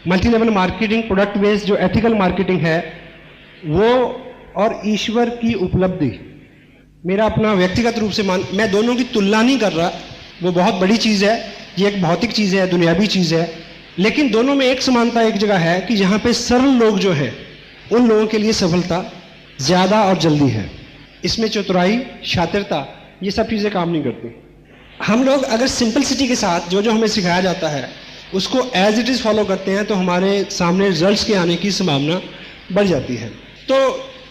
Multi level marketing, product based जो ethical marketing है वो, और ईश्वर की उपलब्धि, मेरा अपना व्यक्तिगत रूप से मैं दोनों की तुलना नहीं कर रहा, वो बहुत बड़ी चीज़ है, ये एक भौतिक चीज़ है, दुनियावी चीज़ है, लेकिन दोनों में एक समानता एक जगह है कि जहाँ पे सरल लोग जो हैं उन लोगों के लिए सफलता ज़्यादा और जल्दी है। इसमें चतुराई, शातिरता, ये सब चीज़ें काम नहीं करती। हम लोग अगर सिंपलिसिटी के साथ जो जो हमें सिखाया जाता है उसको एज इट इज़ फॉलो करते हैं तो हमारे सामने रिजल्ट्स के आने की संभावना बढ़ जाती है। तो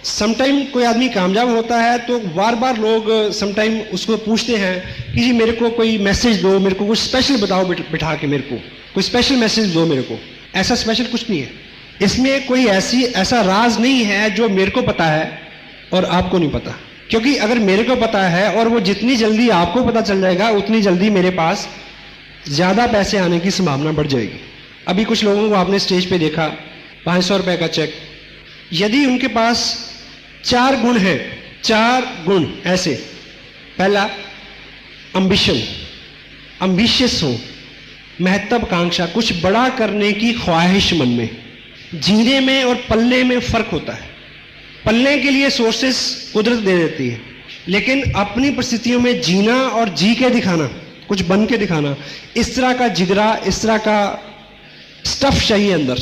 समटाइम कोई आदमी कामयाब होता है तो बार बार लोग समटाइम उसको पूछते हैं कि जी मेरे को कोई मैसेज दो, मेरे को कुछ स्पेशल बताओ, बिठा के मेरे को कोई स्पेशल मैसेज दो मेरे को। ऐसा स्पेशल कुछ नहीं है, इसमें कोई ऐसा राज नहीं है जो मेरे को पता है और आपको नहीं पता। क्योंकि अगर मेरे को पता है और वो जितनी जल्दी आपको पता चल जाएगा उतनी जल्दी मेरे पास ज़्यादा पैसे आने की संभावना बढ़ जाएगी। अभी कुछ लोगों को आपने स्टेज पे देखा, 500 रुपये का चेक, यदि उनके पास 4 गुण हैं, 4 गुण ऐसे, पहला अम्बिशन, अम्बिशियस हो, महत्वाकांक्षा, कुछ बड़ा करने की ख्वाहिश मन में। जीने में और पलने में फर्क होता है। पलने के लिए सोर्सेस कुदरत दे देती है, लेकिन अपनी परिस्थितियों में जीना और जी के दिखाना, कुछ बन के दिखाना, इस तरह का जिगरा, इस तरह का स्टफ चाहिए अंदर।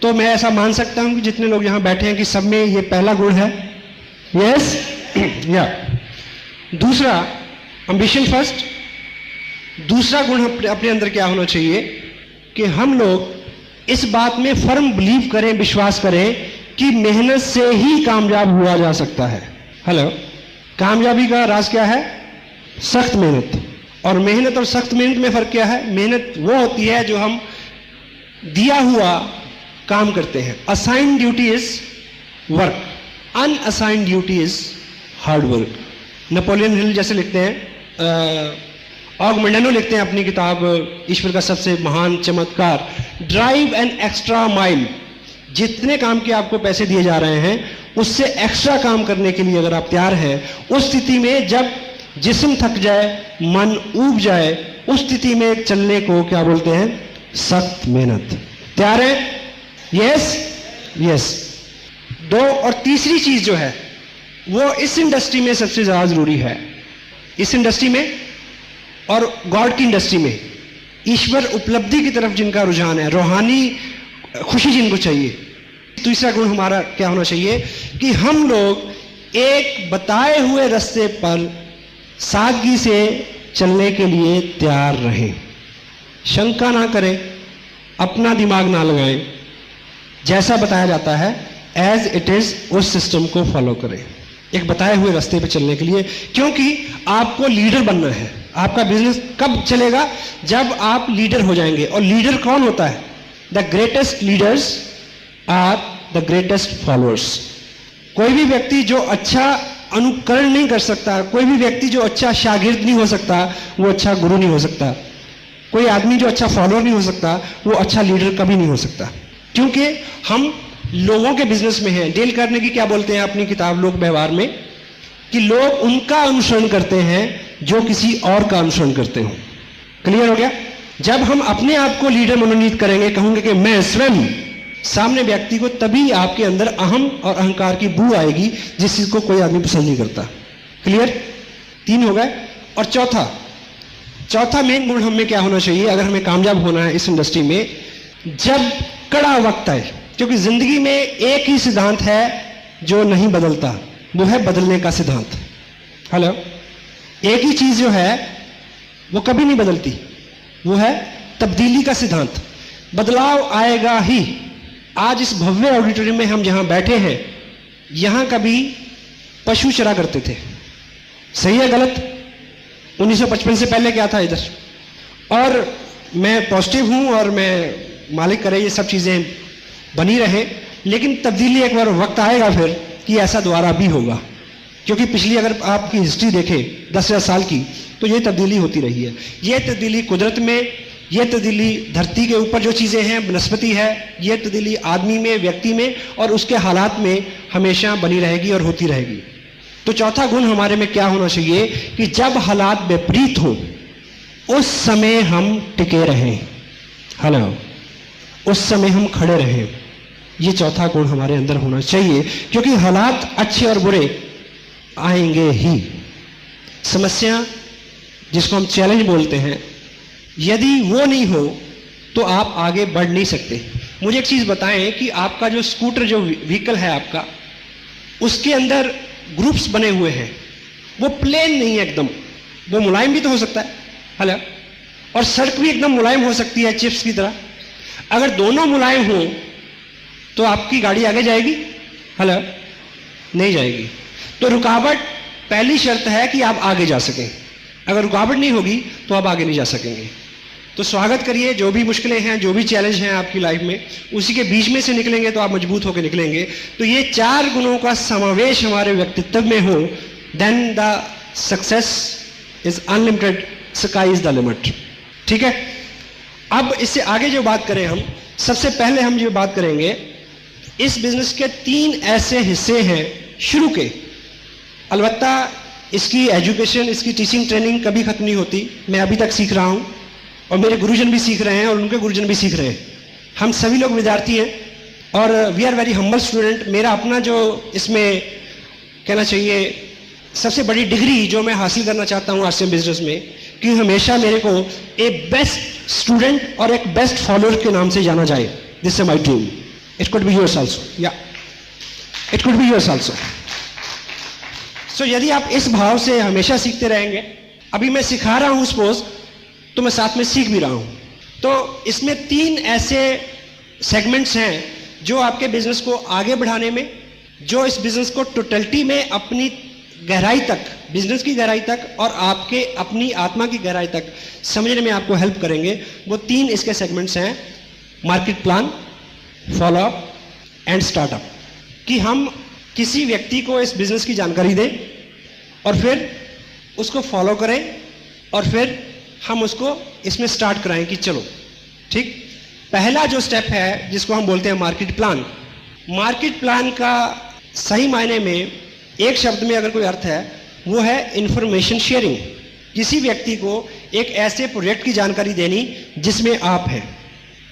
तो मैं ऐसा मान सकता हूं कि जितने लोग यहां बैठे हैं कि सब में ये पहला गुण है। यस या दूसरा एम्बिशन फर्स्ट। दूसरा गुण अपने अंदर क्या होना चाहिए कि हम लोग इस बात में फर्म बिलीव करें, विश्वास करें कि मेहनत से ही कामयाब हुआ जा सकता है। हेलो, कामयाबी का राज क्या है? सख्त मेहनत। और मेहनत और सख्त मेहनत में फर्क क्या है? मेहनत वो होती है जो हम दिया हुआ काम करते हैं। Assigned duty is work, unassigned duty is hard work. Napoleon Hill जैसे लिखते हैं, ऑगमेंडानो लिखते हैं अपनी किताब ईश्वर का सबसे महान चमत्कार, ड्राइव एन एक्स्ट्रा माइल। जितने काम के आपको पैसे दिए जा रहे हैं उससे एक्स्ट्रा काम करने के लिए अगर आप तैयार हैं, उस स्थिति में जब जिस्म थक जाए, मन ऊब जाए, उस स्थिति में चलने को क्या बोलते हैं? सख्त मेहनत। तैयार है? Yes yes. 2 और तीसरी चीज जो है वो इस इंडस्ट्री में सबसे ज्यादा जरूरी है, इस इंडस्ट्री में और गॉड की इंडस्ट्री में, ईश्वर उपलब्धि की तरफ जिनका रुझान है, रूहानी खुशी जिनको चाहिए। तीसरा गुण हमारा क्या होना चाहिए कि हम लोग एक बताए हुए रास्ते पर सादगी से चलने के लिए तैयार रहें। शंका ना करें, अपना दिमाग ना लगाएं, जैसा बताया जाता है एज इट इज उस सिस्टम को फॉलो करें एक बताए हुए रास्ते पे चलने के लिए। क्योंकि आपको लीडर बनना है। आपका बिजनेस कब चलेगा? जब आप लीडर हो जाएंगे। और लीडर कौन होता है? The greatest leaders are the greatest followers. कोई भी व्यक्ति जो अच्छा अनुकरण नहीं कर सकता, कोई भी व्यक्ति जो अच्छा शागिर्द नहीं हो सकता, वो अच्छा गुरु नहीं हो सकता। कोई आदमी जो अच्छा फॉलोअर नहीं हो सकता, वो अच्छा लीडर कभी नहीं हो सकता। क्योंकि हम लोगों के बिजनेस में हैं। डेल कार्नेगी क्या बोलते हैं अपनी किताब लोक व्यवहार में कि लोग उनका अनुसरण करते हैं जो किसी और का अनुसरण करते हो। क्लियर हो गया? जब हम अपने आप को लीडर मनोनीत करेंगे, कहूंगे कि मैं स्वयं, सामने व्यक्ति को तभी आपके अंदर अहम और अहंकार की बू आएगी, जिस चीज को कोई आदमी पसंद नहीं करता। क्लियर? 3 हो गए। और चौथा मेन गुण हमें क्या होना चाहिए अगर हमें कामयाब होना है इस इंडस्ट्री में? जब कड़ा वक्त आए, क्योंकि जिंदगी में एक ही सिद्धांत है जो नहीं बदलता, वो है बदलने का सिद्धांत। हेलो, एक ही चीज जो है वो कभी नहीं बदलती, वो है तब्दीली का सिद्धांत। बदलाव आएगा ही। आज इस भव्य ऑडिटोरियम में हम जहां बैठे हैं, यहां कभी पशु चरा करते थे। सही है गलत? 1955 से पहले क्या था इधर? और मैं पॉजिटिव हूं और मैं मालिक करे ये सब चीजें बनी रहे, लेकिन तब्दीली एक बार वक्त आएगा फिर कि ऐसा दोबारा भी होगा। क्योंकि पिछली अगर आपकी हिस्ट्री देखें 10,000 साल की, तो ये तब्दीली होती रही है। ये तब्दीली कुदरत में, ये तब्दीली धरती के ऊपर जो चीज़ें हैं, वनस्पति है, ये तब्दीली आदमी में, व्यक्ति में और उसके हालात में हमेशा बनी रहेगी और होती रहेगी। तो चौथा गुण हमारे में क्या होना चाहिए कि जब हालात विपरीत हो उस समय हम टिके रहें। हेलो, उस समय हम खड़े रहें। ये चौथा गुण हमारे अंदर होना चाहिए, क्योंकि हालात अच्छे और बुरे आएंगे ही। समस्या जिसको हम चैलेंज बोलते हैं, यदि वो नहीं हो तो आप आगे बढ़ नहीं सकते। मुझे एक चीज बताएं कि आपका जो स्कूटर, जो व्हीकल है आपका, उसके अंदर ग्रुप्स बने हुए हैं, वो प्लेन नहीं है एकदम, वो मुलायम भी तो हो सकता है, हेलो, और सड़क भी एकदम मुलायम हो सकती है चिप्स की तरह। अगर दोनों मुलायम हो तो आपकी गाड़ी आगे जाएगी? हेलो, नहीं जाएगी। तो रुकावट पहली शर्त है कि आप आगे जा सकें। अगर रुकावट नहीं होगी तो आप आगे नहीं जा सकेंगे। तो स्वागत करिए, जो भी मुश्किलें हैं, जो भी चैलेंज हैं आपकी लाइफ में, उसी के बीच में से निकलेंगे तो आप मजबूत होकर निकलेंगे। तो ये 4 गुणों का समावेश हमारे व्यक्तित्व में हो, then the success is unlimited, sky is the limit. ठीक है, अब इससे आगे जो बात करें हम, सबसे पहले हम जो बात करेंगे, इस बिजनेस के 3 ऐसे हिस्से हैं शुरू के। अलबत्ता इसकी एजुकेशन, इसकी टीचिंग ट्रेनिंग कभी खत्म नहीं होती। मैं अभी तक सीख रहा हूं और मेरे गुरुजन भी सीख रहे हैं और उनके गुरुजन भी सीख रहे हैं। हम सभी लोग विद्यार्थी हैं और we are very humble student. मेरा अपना जो इसमें कहना चाहिए सबसे बड़ी डिग्री जो मैं हासिल करना चाहता हूं आरसीएम बिजनेस में, कि हमेशा मेरे को एक बेस्ट स्टूडेंट और एक बेस्ट फॉलोअर के नाम से जाना जाए। This is my dream. It could be yours also, या it could be yours also. So यदि आप इस भाव से हमेशा सीखते रहेंगे, अभी मैं सिखा रहा हूं सपोज, तो मैं साथ में सीख भी रहा हूं। तो इसमें 3 ऐसे सेगमेंट्स हैं जो आपके बिजनेस को आगे बढ़ाने में, जो इस बिजनेस को टोटलिटी में अपनी गहराई तक, बिजनेस की गहराई तक और आपके अपनी आत्मा की गहराई तक समझने में आपको हेल्प करेंगे। वो 3 इसके सेगमेंट्स हैं, market plan, follow up and startup. कि हम किसी व्यक्ति को इस बिजनेस की जानकारी दें और फिर उसको फॉलो करें और फिर हम उसको इसमें स्टार्ट कराएं कि चलो ठीक। पहला जो स्टेप है जिसको हम बोलते हैं मार्केट प्लान। मार्केट प्लान का सही मायने में एक शब्द में अगर कोई अर्थ है, वो है इंफॉर्मेशन शेयरिंग। किसी व्यक्ति को एक ऐसे प्रोजेक्ट की जानकारी देनी जिसमें आप हैं,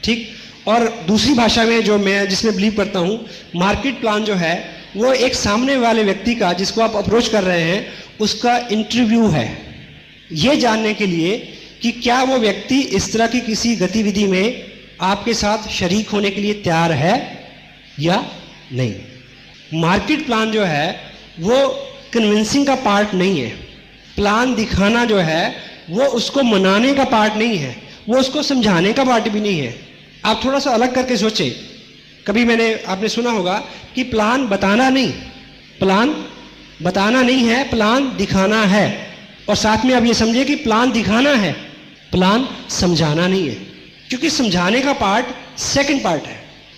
ठीक। और दूसरी भाषा में जो मैं जिसमें बिलीव करता हूं, मार्केट प्लान जो है वो एक सामने वाले व्यक्ति का, जिसको आप अप्रोच कर रहे हैं, उसका इंटरव्यू है, ये जानने के लिए कि क्या वो व्यक्ति इस तरह की किसी गतिविधि में आपके साथ शरीक होने के लिए तैयार है या नहीं। मार्केट प्लान जो है वो कन्विंसिंग का पार्ट नहीं है। प्लान दिखाना जो है वो उसको मनाने का पार्ट नहीं है, वो उसको समझाने का पार्ट भी नहीं है। आप थोड़ा सा अलग करके सोचें। कभी आपने सुना होगा कि प्लान बताना नहीं, प्लान बताना नहीं है, प्लान दिखाना है। और साथ में आप ये समझिए कि प्लान दिखाना है, प्लान समझाना नहीं है, क्योंकि समझाने का पार्ट सेकंड पार्ट है।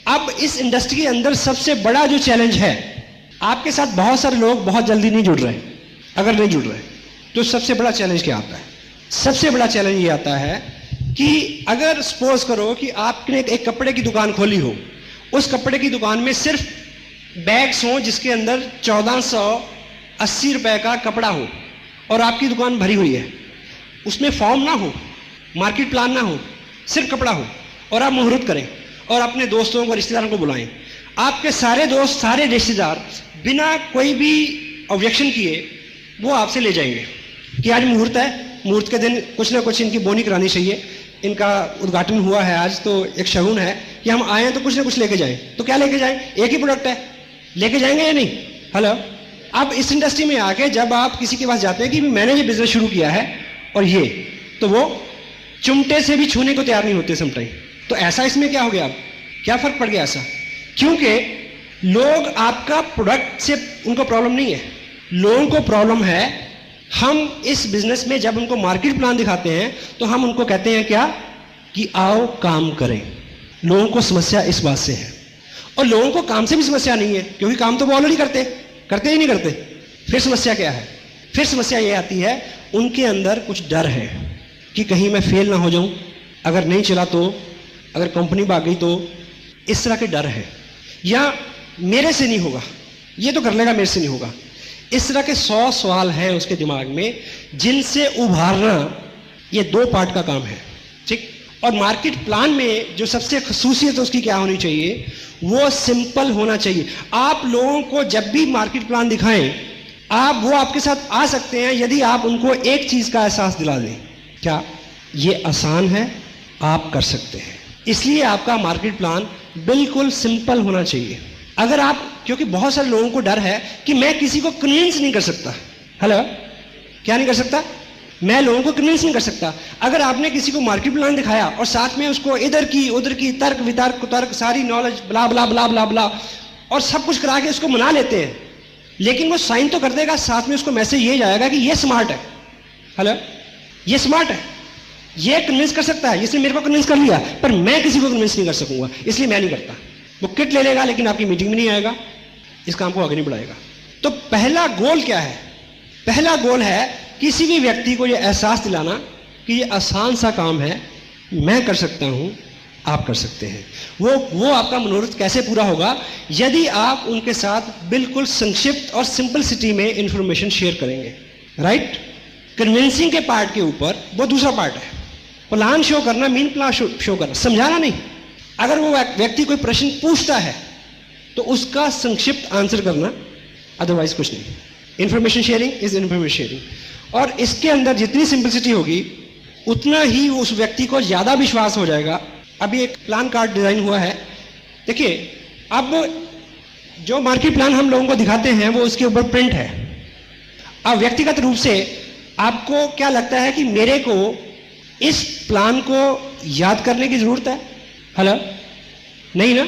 अब इस इंडस्ट्री के अंदर सबसे बड़ा जो चैलेंज है, आपके साथ बहुत सारे लोग बहुत जल्दी नहीं जुड़ रहे। अगर नहीं जुड़ रहे तो सबसे बड़ा चैलेंज क्या आता है? सबसे बड़ा चैलेंज ये आता है कि अगर सपोज करो कि आपने एक कपड़े की दुकान खोली हो, उस कपड़े की दुकान में सिर्फ बैग्स हो जिसके अंदर 1480 रुपए का कपड़ा हो और आपकी दुकान भरी हुई है, उसमें फॉर्म ना हो, मार्केट प्लान ना हो, सिर्फ कपड़ा हो, और आप मुहूर्त करें और अपने दोस्तों को, रिश्तेदारों को बुलाएं। आपके सारे दोस्त, सारे रिश्तेदार बिना कोई भी ऑब्जेक्शन किए वो आपसे ले जाएंगे कि आज मुहूर्त है, मुहूर्त के दिन कुछ ना कुछ इनकी बोनी करानी चाहिए, इनका उद्घाटन हुआ है आज, तो एक शगुन है कि हम आए हैं तो कुछ ना कुछ लेके जाएं। तो क्या लेके जाएं? एक ही प्रोडक्ट है, लेके जाएंगे या नहीं? हेलो। अब इस इंडस्ट्री में आके जब आप किसी के पास जाते हैं कि मैंने ये बिजनेस शुरू किया है और ये, तो वो चिमटे से भी छूने को तैयार नहीं होते समटाइम। तो ऐसा इसमें क्या हो गया? अब क्या फर्क पड़ गया ऐसा? क्योंकि लोग आपका प्रोडक्ट से उनको प्रॉब्लम नहीं है, लोगों को प्रॉब्लम है हम इस बिजनेस में जब उनको मार्केट प्लान दिखाते हैं तो हम उनको कहते हैं क्या कि आओ काम करें। लोगों को समस्या इस बात से है, और लोगों को काम से भी समस्या नहीं है क्योंकि काम तो वो ऑलरेडी करते ही नहीं करते। फिर समस्या क्या है? फिर समस्या ये आती है उनके अंदर कुछ डर है कि कहीं मैं फेल ना हो जाऊं, अगर नहीं चला तो, अगर कंपनी भाग गई तो, इस तरह के डर है, या मेरे से नहीं होगा, ये तो कर लेगा, मेरे से नहीं होगा। इस तरह के 100 सवाल हैं उसके दिमाग में जिनसे उभारना ये 2 पार्ट का काम है, ठीक। और मार्केट प्लान में जो सबसे खसूसियत उसकी क्या होनी चाहिए, वो सिंपल होना चाहिए। आप लोगों को जब भी मार्केट प्लान दिखाएं, आप वो आपके साथ आ सकते हैं यदि आप उनको एक चीज का एहसास दिला दें, क्या ये आसान है, आप कर सकते हैं। इसलिए आपका मार्केट प्लान बिल्कुल सिंपल होना चाहिए। अगर आप, क्योंकि बहुत सारे लोगों को डर है कि मैं किसी को कन्विंस नहीं कर सकता। हेलो, क्या नहीं कर सकता? मैं लोगों को कन्विंस नहीं कर सकता। अगर आपने किसी को मार्केट प्लान दिखाया और साथ में उसको इधर की उधर की तर्क वितर्क कुतर्क सारी नॉलेज ब्ला ब्ला ब्ला ब्ला ब्ला और सब कुछ करा के उसको मना लेते हैं, लेकिन वो साइन तो कर देगा, साथ में उसको मैसेज ये जाएगा कि ये स्मार्ट है। हेलो, ये स्मार्ट है, ये कन्विंस कर सकता है, इसने मेरे को कन्विंस कर लिया, पर मैं किसी को कन्विंस नहीं कर सकूंगा, इसलिए मैं नहीं करता। वो किट ले लेगा लेकिन आपकी मीटिंग में नहीं आएगा, इस काम को आगे नहीं बढ़ाएगा। तो पहला गोल क्या है? पहला गोल है किसी भी व्यक्ति को यह एहसास दिलाना कि ये आसान सा काम है, मैं कर सकता हूं, आप कर सकते हैं। वो आपका मनोरथ कैसे पूरा होगा? यदि आप उनके साथ बिल्कुल संक्षिप्त और सिंपलिसिटी में इंफॉर्मेशन शेयर करेंगे। राइट? कन्विंसिंग के पार्ट के ऊपर वो दूसरा पार्ट है। प्लान शो करना, मीन प्लान शो करना, समझाना नहीं। अगर वो व्यक्ति कोई प्रश्न पूछता है तो उसका संक्षिप्त आंसर करना, अदरवाइज कुछ नहीं। Information sharing is information sharing. और इसके अंदर जितनी सिंपलिसिटी होगी उतना ही उस व्यक्ति को ज्यादा विश्वास हो जाएगा। अभी एक प्लान कार्ड डिजाइन हुआ है, देखिए, अब जो मार्केट प्लान हम लोगों को दिखाते हैं वो उसके ऊपर प्रिंट है। अब व्यक्तिगत रूप से आपको क्या लगता है कि मेरे को इस प्लान को याद करने की जरूरत है? हेलो, नहीं ना।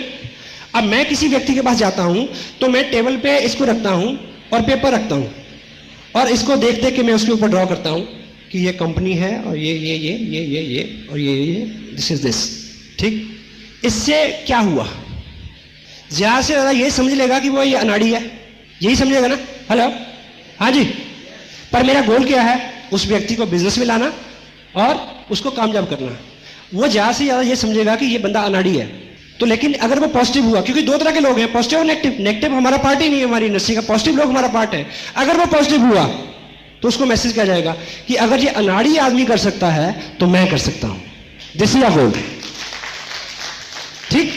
अब मैं किसी व्यक्ति के पास जाता हूं तो मैं टेबल पे इसको रखता हूं और पेपर रखता हूं और इसको देख देख के मैं उसके ऊपर ड्रॉ करता हूं कि ये कंपनी है और ये और ये दिस इज दिस। ठीक, इससे क्या हुआ? ज्यादा से ज्यादा ये समझ लेगा कि वो ये अनाड़ी है, यही समझेगा ना। हेलो, हाँ जी। पर मेरा गोल क्या है? उस व्यक्ति को बिजनेस में लाना और उसको कामयाब करना। वो ज्यादा से ज्यादा ये समझेगा कि ये बंदा अनाड़ी है। तो लेकिन अगर वो पॉजिटिव हुआ, क्योंकि दो तरह के लोग हैं, पॉजिटिव और नेगेटिव। नेगेटिव हमारा पार्ट ही नहीं है हमारी इंडस्ट्री का, पॉजिटिव लोग हमारा पार्ट है। अगर वो पॉजिटिव हुआ तो उसको मैसेज किया जाएगा कि अगर ये अनाड़ी आदमी कर सकता है तो मैं कर सकता हूं। दिस इज अ गोल। ठीक,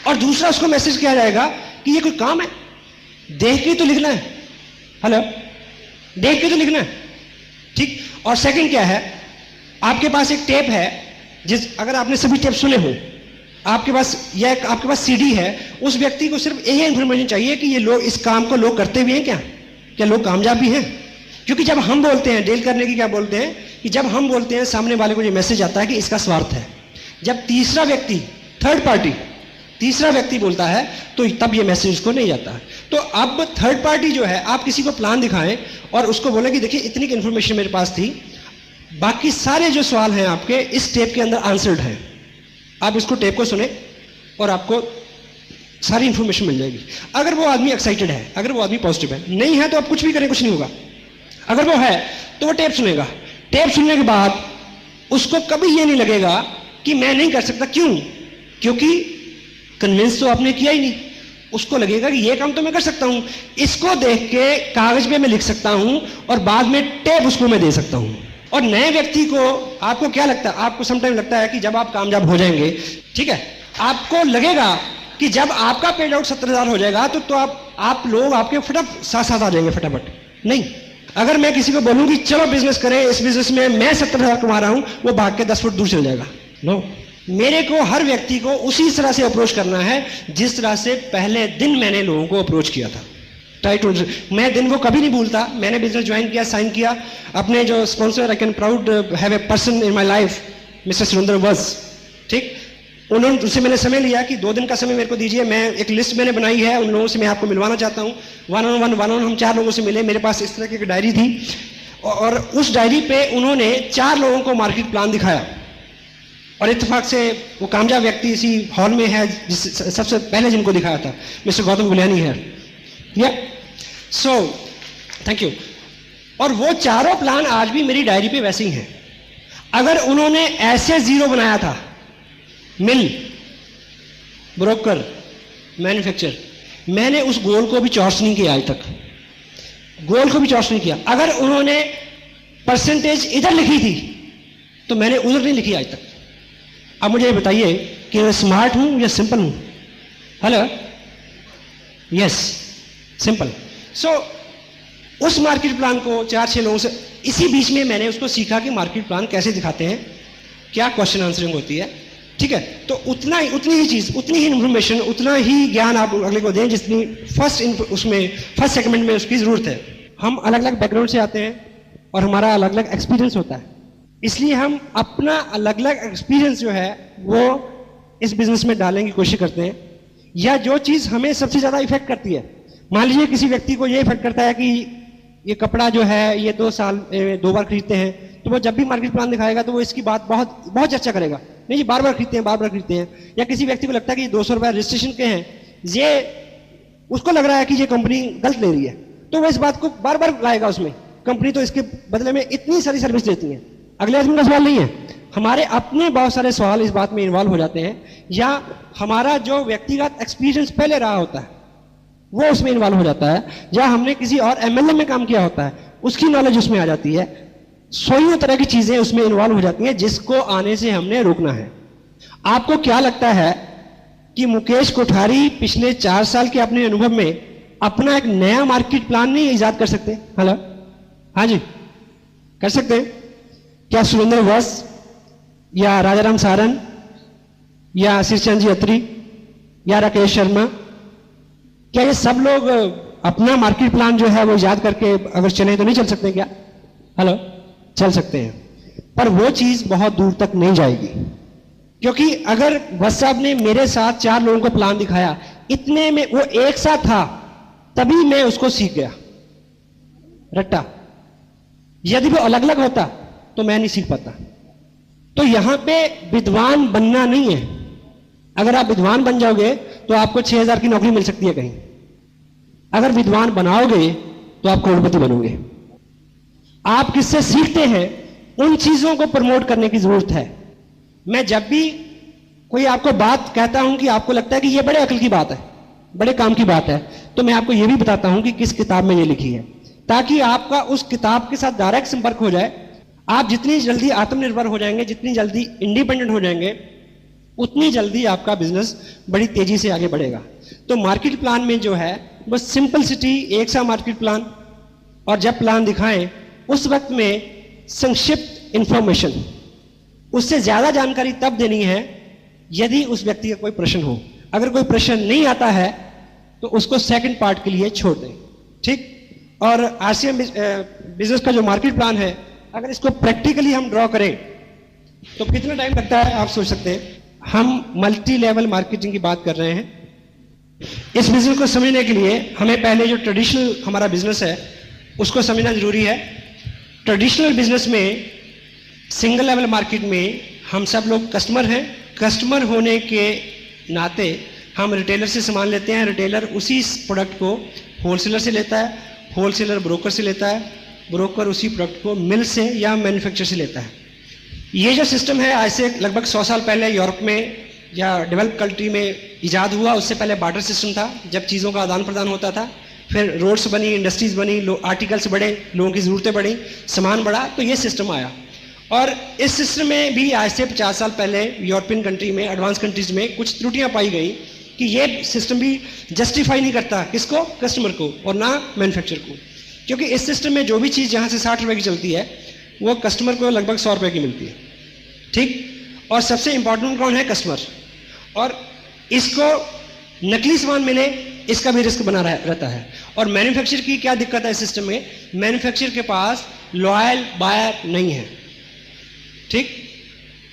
और दूसरा उसको मैसेज किया जाएगा कि ये कोई काम है, देख के तो लिखना है। हेलो, देख के तो लिखना है। ठीक, और सेकंड क्या है? आपके पास एक टेप है, अगर आपने सभी टेप सुने हो, आपके पास सीडी है, उस व्यक्ति को सिर्फ यही इंफॉर्मेशन चाहिए कि ये लोग इस काम को लोग करते भी हैं, क्या लोग कामयाब भी हैं। क्योंकि जब हम बोलते हैं, डेल करने की क्या बोलते हैं कि जब हम बोलते हैं सामने वाले को ये मैसेज आता है कि इसका स्वार्थ है। जब तीसरा व्यक्ति, थर्ड पार्टी, तीसरा व्यक्ति बोलता है तो तब ये मैसेज उसको नहीं जाता है। तो अब थर्ड पार्टी जो है, आप किसी को प्लान दिखाएं और उसको बोले कि देखिए इतनी इंफॉर्मेशन मेरे पास थी, बाकी सारे जो सवाल हैं आपके इस टेप के अंदर आंसर्ड हैं, आप इसको टेप को सुने और आपको सारी इंफॉर्मेशन मिल जाएगी। अगर वो आदमी एक्साइटेड है, अगर वो आदमी पॉजिटिव है, नहीं है तो आप कुछ भी करें, कुछ नहीं होगा। अगर वो है तो वो टेप सुनेगा। टेप सुनने के बाद उसको कभी ये नहीं लगेगा कि मैं नहीं कर सकता। क्यों? क्योंकि कन्विंस तो आपने किया ही नहीं। उसको लगेगा कि ये काम तो मैं कर सकता हूं, इसको देख के कागज पे मैं लिख सकता हूं और बाद में टेप उसको मैं दे सकता हूं। और नए व्यक्ति को, आपको क्या लगता है? आपको समटाइम लगता है कि जब आप कामयाब हो जाएंगे, ठीक है, आपको लगेगा कि जब आपका पेड आउट 70,000 हो जाएगा तो आप लोग आपके फटाफट साथ आ जाएंगे फटाफट। नहीं, अगर मैं किसी को बोलूं कि चलो बिजनेस करें, इस बिजनेस में मैं 70,000 कमा रहा हूं, वो भाग के 10 फुट दूर चल जाएगा। नो, मेरे को हर व्यक्ति को उसी तरह से अप्रोच करना है जिस तरह से पहले दिन मैंने लोगों को अप्रोच किया था। मैं दिन वो कभी नहीं भूलता। मैंने बिजनेस ज्वाइन किया, साइन किया, अपने जो sponsor, I can proud have a person in my life, mister Surendra वंश। ठीक, उनसे मैंने समय लिया कि 2 दिन का समय मेरे को दीजिए, मैं एक लिस्ट मैंने बनाई है, उन लोगों से मैं आपको मिलवाना चाहता हूँ। वन ऑन हम 4 लोगों से मिले। मेरे पास इस तरह की एक डायरी थी और उस डायरी पे उन्होंने 4 लोगों को मार्केट प्लान दिखाया और इत्तेफाक से वो कामयाब व्यक्ति इसी हॉल में है सबसे पहले जिनको दिखाया था, मिस्टर गौतम गुलियानी है। या सो थैंक यू। और वो चारों प्लान आज भी मेरी डायरी पे वैसे ही हैं। अगर उन्होंने ऐसे 0 बनाया था, मिल, ब्रोकर, मैन्युफैक्चर, मैंने उस गोल को भी चॉर्स नहीं किया आज तक, गोल को भी चॉर्स नहीं किया। अगर उन्होंने परसेंटेज इधर लिखी थी तो मैंने उधर नहीं लिखी आज तक। अब मुझे ये बताइए कि मैं स्मार्ट हूं या सिंपल हूं? Hello, yes, simple. सो उस मार्केट प्लान को 4-6 लोगों से, इसी बीच में मैंने उसको सीखा कि मार्केट प्लान कैसे दिखाते हैं, क्या क्वेश्चन आंसरिंग होती है, ठीक है। तो उतनी ही चीज, उतनी ही इंफॉर्मेशन, उतना ही ज्ञान आप अगले को दें जितनी फर्स्ट सेगमेंट में उसकी जरूरत है। हम अलग अलग बैकग्राउंड से आते हैं और हमारा अलग अलग एक्सपीरियंस होता है, इसलिए हम अपना अलग अलग एक्सपीरियंस जो है वो इस बिजनेस में डालने की कोशिश करते हैं। या जो चीज हमें सबसे ज्यादा इफेक्ट करती है, मान लीजिए किसी व्यक्ति को ये इफेक्ट करता है कि ये कपड़ा जो है ये 2 साल 2 बार खरीदते हैं, तो वो जब भी मार्केट प्लान दिखाएगा तो वो इसकी बात बहुत बहुत चर्चा करेगा, नहीं जी बार बार खरीदते हैं, बार बार खरीदते हैं। या किसी व्यक्ति को लगता है कि 200 रुपए रजिस्ट्रेशन के हैं, ये उसको लग रहा है कि ये कंपनी गलत ले रही है, तो वो इस बात को बार बार लाएगा उसमें, कंपनी तो इसके बदले में इतनी सारी सर्विस देती है। अगले आदमी का सवाल नहीं है, हमारे अपने बहुत सारे सवाल इस बात में इन्वॉल्व हो जाते हैं, या हमारा जो व्यक्तिगत एक्सपीरियंस पहले रहा होता है वो उसमें इन्वॉल्व हो जाता है, या हमने किसी और एमएलए में काम किया होता है उसकी नॉलेज उसमें आ जाती है। सौ तरह की चीजें उसमें इन्वॉल्व हो जाती हैं जिसको आने से हमने रोकना है। आपको क्या लगता है कि मुकेश कोठारी पिछले 4 साल के अपने अनुभव में अपना एक नया मार्केट प्लान नहीं इजाद कर सकते? हेलो, हाँ जी, कर सकते हैं क्या? सुरेंद्र वस या राजाराम सारन या श्रीचंद जी अत्री या राकेश शर्मा, क्या ये सब लोग अपना मार्केट प्लान जो है वो याद करके अगर चले तो नहीं चल सकते क्या? हेलो, चल सकते हैं, पर वो चीज बहुत दूर तक नहीं जाएगी, क्योंकि अगर वस साहब ने मेरे साथ 4 लोगों को प्लान दिखाया, इतने में वो एक साथ था तभी मैं उसको सीख गया रट्टा। यदि वो अलग अलग होता तो मैं नहीं सीख पाता। तो यहां पे विद्वान बनना नहीं है। अगर आप विद्वान बन जाओगे तो आपको 6,000 की नौकरी मिल सकती है कहीं, अगर विद्वान बनाओगे तो आप करोड़पति बनोगे। आप किससे सीखते हैं उन चीजों को प्रमोट करने की जरूरत है। मैं जब भी कोई आपको बात कहता हूं कि आपको लगता है कि यह बड़े अकल की बात है, बड़े काम की बात है, तो मैं आपको यह भी बताता हूं कि किस किताब में यह लिखी है, ताकि आपका उस किताब के साथ डायरेक्ट संपर्क हो जाए। आप जितनी जल्दी आत्मनिर्भर हो जाएंगे, जितनी जल्दी इंडिपेंडेंट हो जाएंगे, उतनी जल्दी आपका बिजनेस बड़ी तेजी से आगे बढ़ेगा। तो मार्केट प्लान में जो है बस सिंपलिसिटी, एक सा मार्केट प्लान, और जब प्लान दिखाएं उस वक्त में संक्षिप्त इंफॉर्मेशन, उससे ज्यादा जानकारी तब देनी है यदि उस व्यक्ति का कोई प्रश्न हो। अगर कोई प्रश्न नहीं आता है तो उसको सेकंड पार्ट के लिए छोड़ दें, ठीक। और आरसीएम बिजनेस का जो मार्केट प्लान है, अगर इसको प्रैक्टिकली हम ड्रॉ करें तो कितना टाइम लगता है आप सोच सकते हैं। हम मल्टी लेवल मार्केटिंग की बात कर रहे हैं। इस बिजनेस को समझने के लिए हमें पहले जो ट्रेडिशनल हमारा बिजनेस है उसको समझना जरूरी है। ट्रेडिशनल बिजनेस में, सिंगल लेवल मार्केट में हम सब लोग कस्टमर हैं। कस्टमर होने के नाते हम रिटेलर से सामान लेते हैं, रिटेलर उसी प्रोडक्ट को होलसेलर से लेता है, होलसेलर ब्रोकर से लेता है, ब्रोकर उसी प्रोडक्ट को मिल से या मैन्युफैक्चर से लेता है। ये जो सिस्टम है आज से लगभग 100 साल पहले यूरोप में या डेवलप कंट्री में इजाद हुआ। उससे पहले बार्टर सिस्टम था, जब चीज़ों का आदान प्रदान होता था। फिर रोड्स बनी, इंडस्ट्रीज बनी, आर्टिकल्स बढ़े, लोगों की ज़रूरतें बढ़ी, सामान बढ़ा, तो ये सिस्टम आया। और इस सिस्टम में भी आज से 50 साल पहले यूरोपियन कंट्री में, एडवांस कंट्रीज में कुछ त्रुटियां पाई गई कि ये सिस्टम भी जस्टिफाई नहीं करता किसको, कस्टमर को, और ना मैन्युफैक्चर को। क्योंकि इस सिस्टम में जो भी चीज़ यहाँ से 60 रुपए की चलती है वो कस्टमर को लगभग 100 रुपए की मिलती है, ठीक। और सबसे इंपॉर्टेंट कौन है? कस्टमर। और इसको नकली सामान मिले इसका भी रिस्क बना रहता है। और मैन्युफैक्चर की क्या दिक्कत है इस सिस्टम में? मैन्युफैक्चर के पास लॉयल बायर नहीं है, ठीक।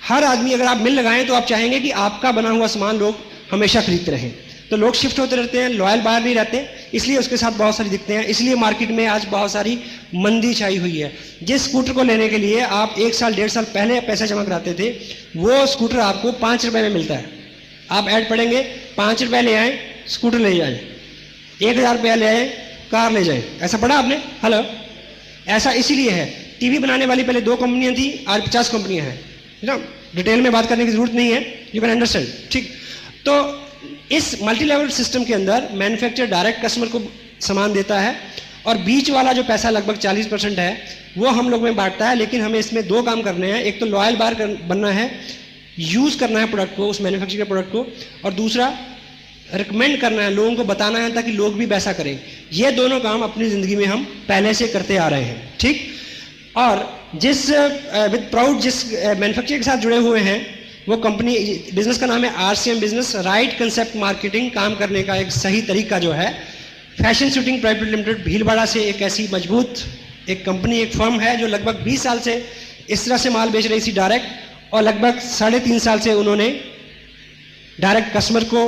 हर आदमी, अगर आप मिल लगाएं तो आप चाहेंगे कि आपका बना हुआ सामान लोग हमेशा खरीदते रहें, तो लोग शिफ्ट होते रहते हैं, लॉयल बायर नहीं रहते, इसलिए उसके साथ बहुत सारी दिक्कतें हैं। इसलिए मार्केट में आज बहुत सारी मंदी छाई हुई है। जिस स्कूटर को लेने के लिए आप 1 साल 1.5 साल पहले पैसा जमा कराते थे, वो स्कूटर आपको 5 रुपए में मिलता है। आप ऐड पढ़ेंगे, 5 रुपए ले आए स्कूटर ले जाए, 1000 रुपया ले आए कार ले जाए। ऐसा पढ़ा आपने? हेलो, ऐसा इसीलिए है। टीवी बनाने वाली पहले 2 कंपनियां थी, आज 50 कंपनियां हैं, है ना। डिटेल में बात करने की जरूरत नहीं है, यू कैन अंडरस्टैंड, ठीक। तो इस मल्टी लेवल सिस्टम के अंदर मैन्युफैक्चरर डायरेक्ट कस्टमर को सामान देता है, और बीच वाला जो पैसा लगभग 40% है वो हम लोग में बांटता है। लेकिन हमें इसमें 2 काम करने हैं। एक तो लॉयल बायर बनना है, यूज़ करना है प्रोडक्ट को, उस मैन्युफैक्चर के प्रोडक्ट को, और दूसरा रिकमेंड करना है, लोगों को बताना है ताकि लोग भी वैसा करें। ये दोनों काम अपनी ज़िंदगी में हम पहले से करते आ रहे हैं, ठीक। और जिस विद प्राउड जिस मैन्युफैक्चर के साथ जुड़े हुए हैं वो कंपनी, बिजनेस का नाम है RCM business, right concept marketing. काम करने का एक सही तरीका जो है, fashion shooting private limited Bhilwara से एक ऐसी मजबूत एक कंपनी, एक फर्म है जो लगभग 20 साल से इस तरह से माल बेच रही थी डायरेक्ट, और लगभग 3.5 साल से उन्होंने डायरेक्ट कस्टमर को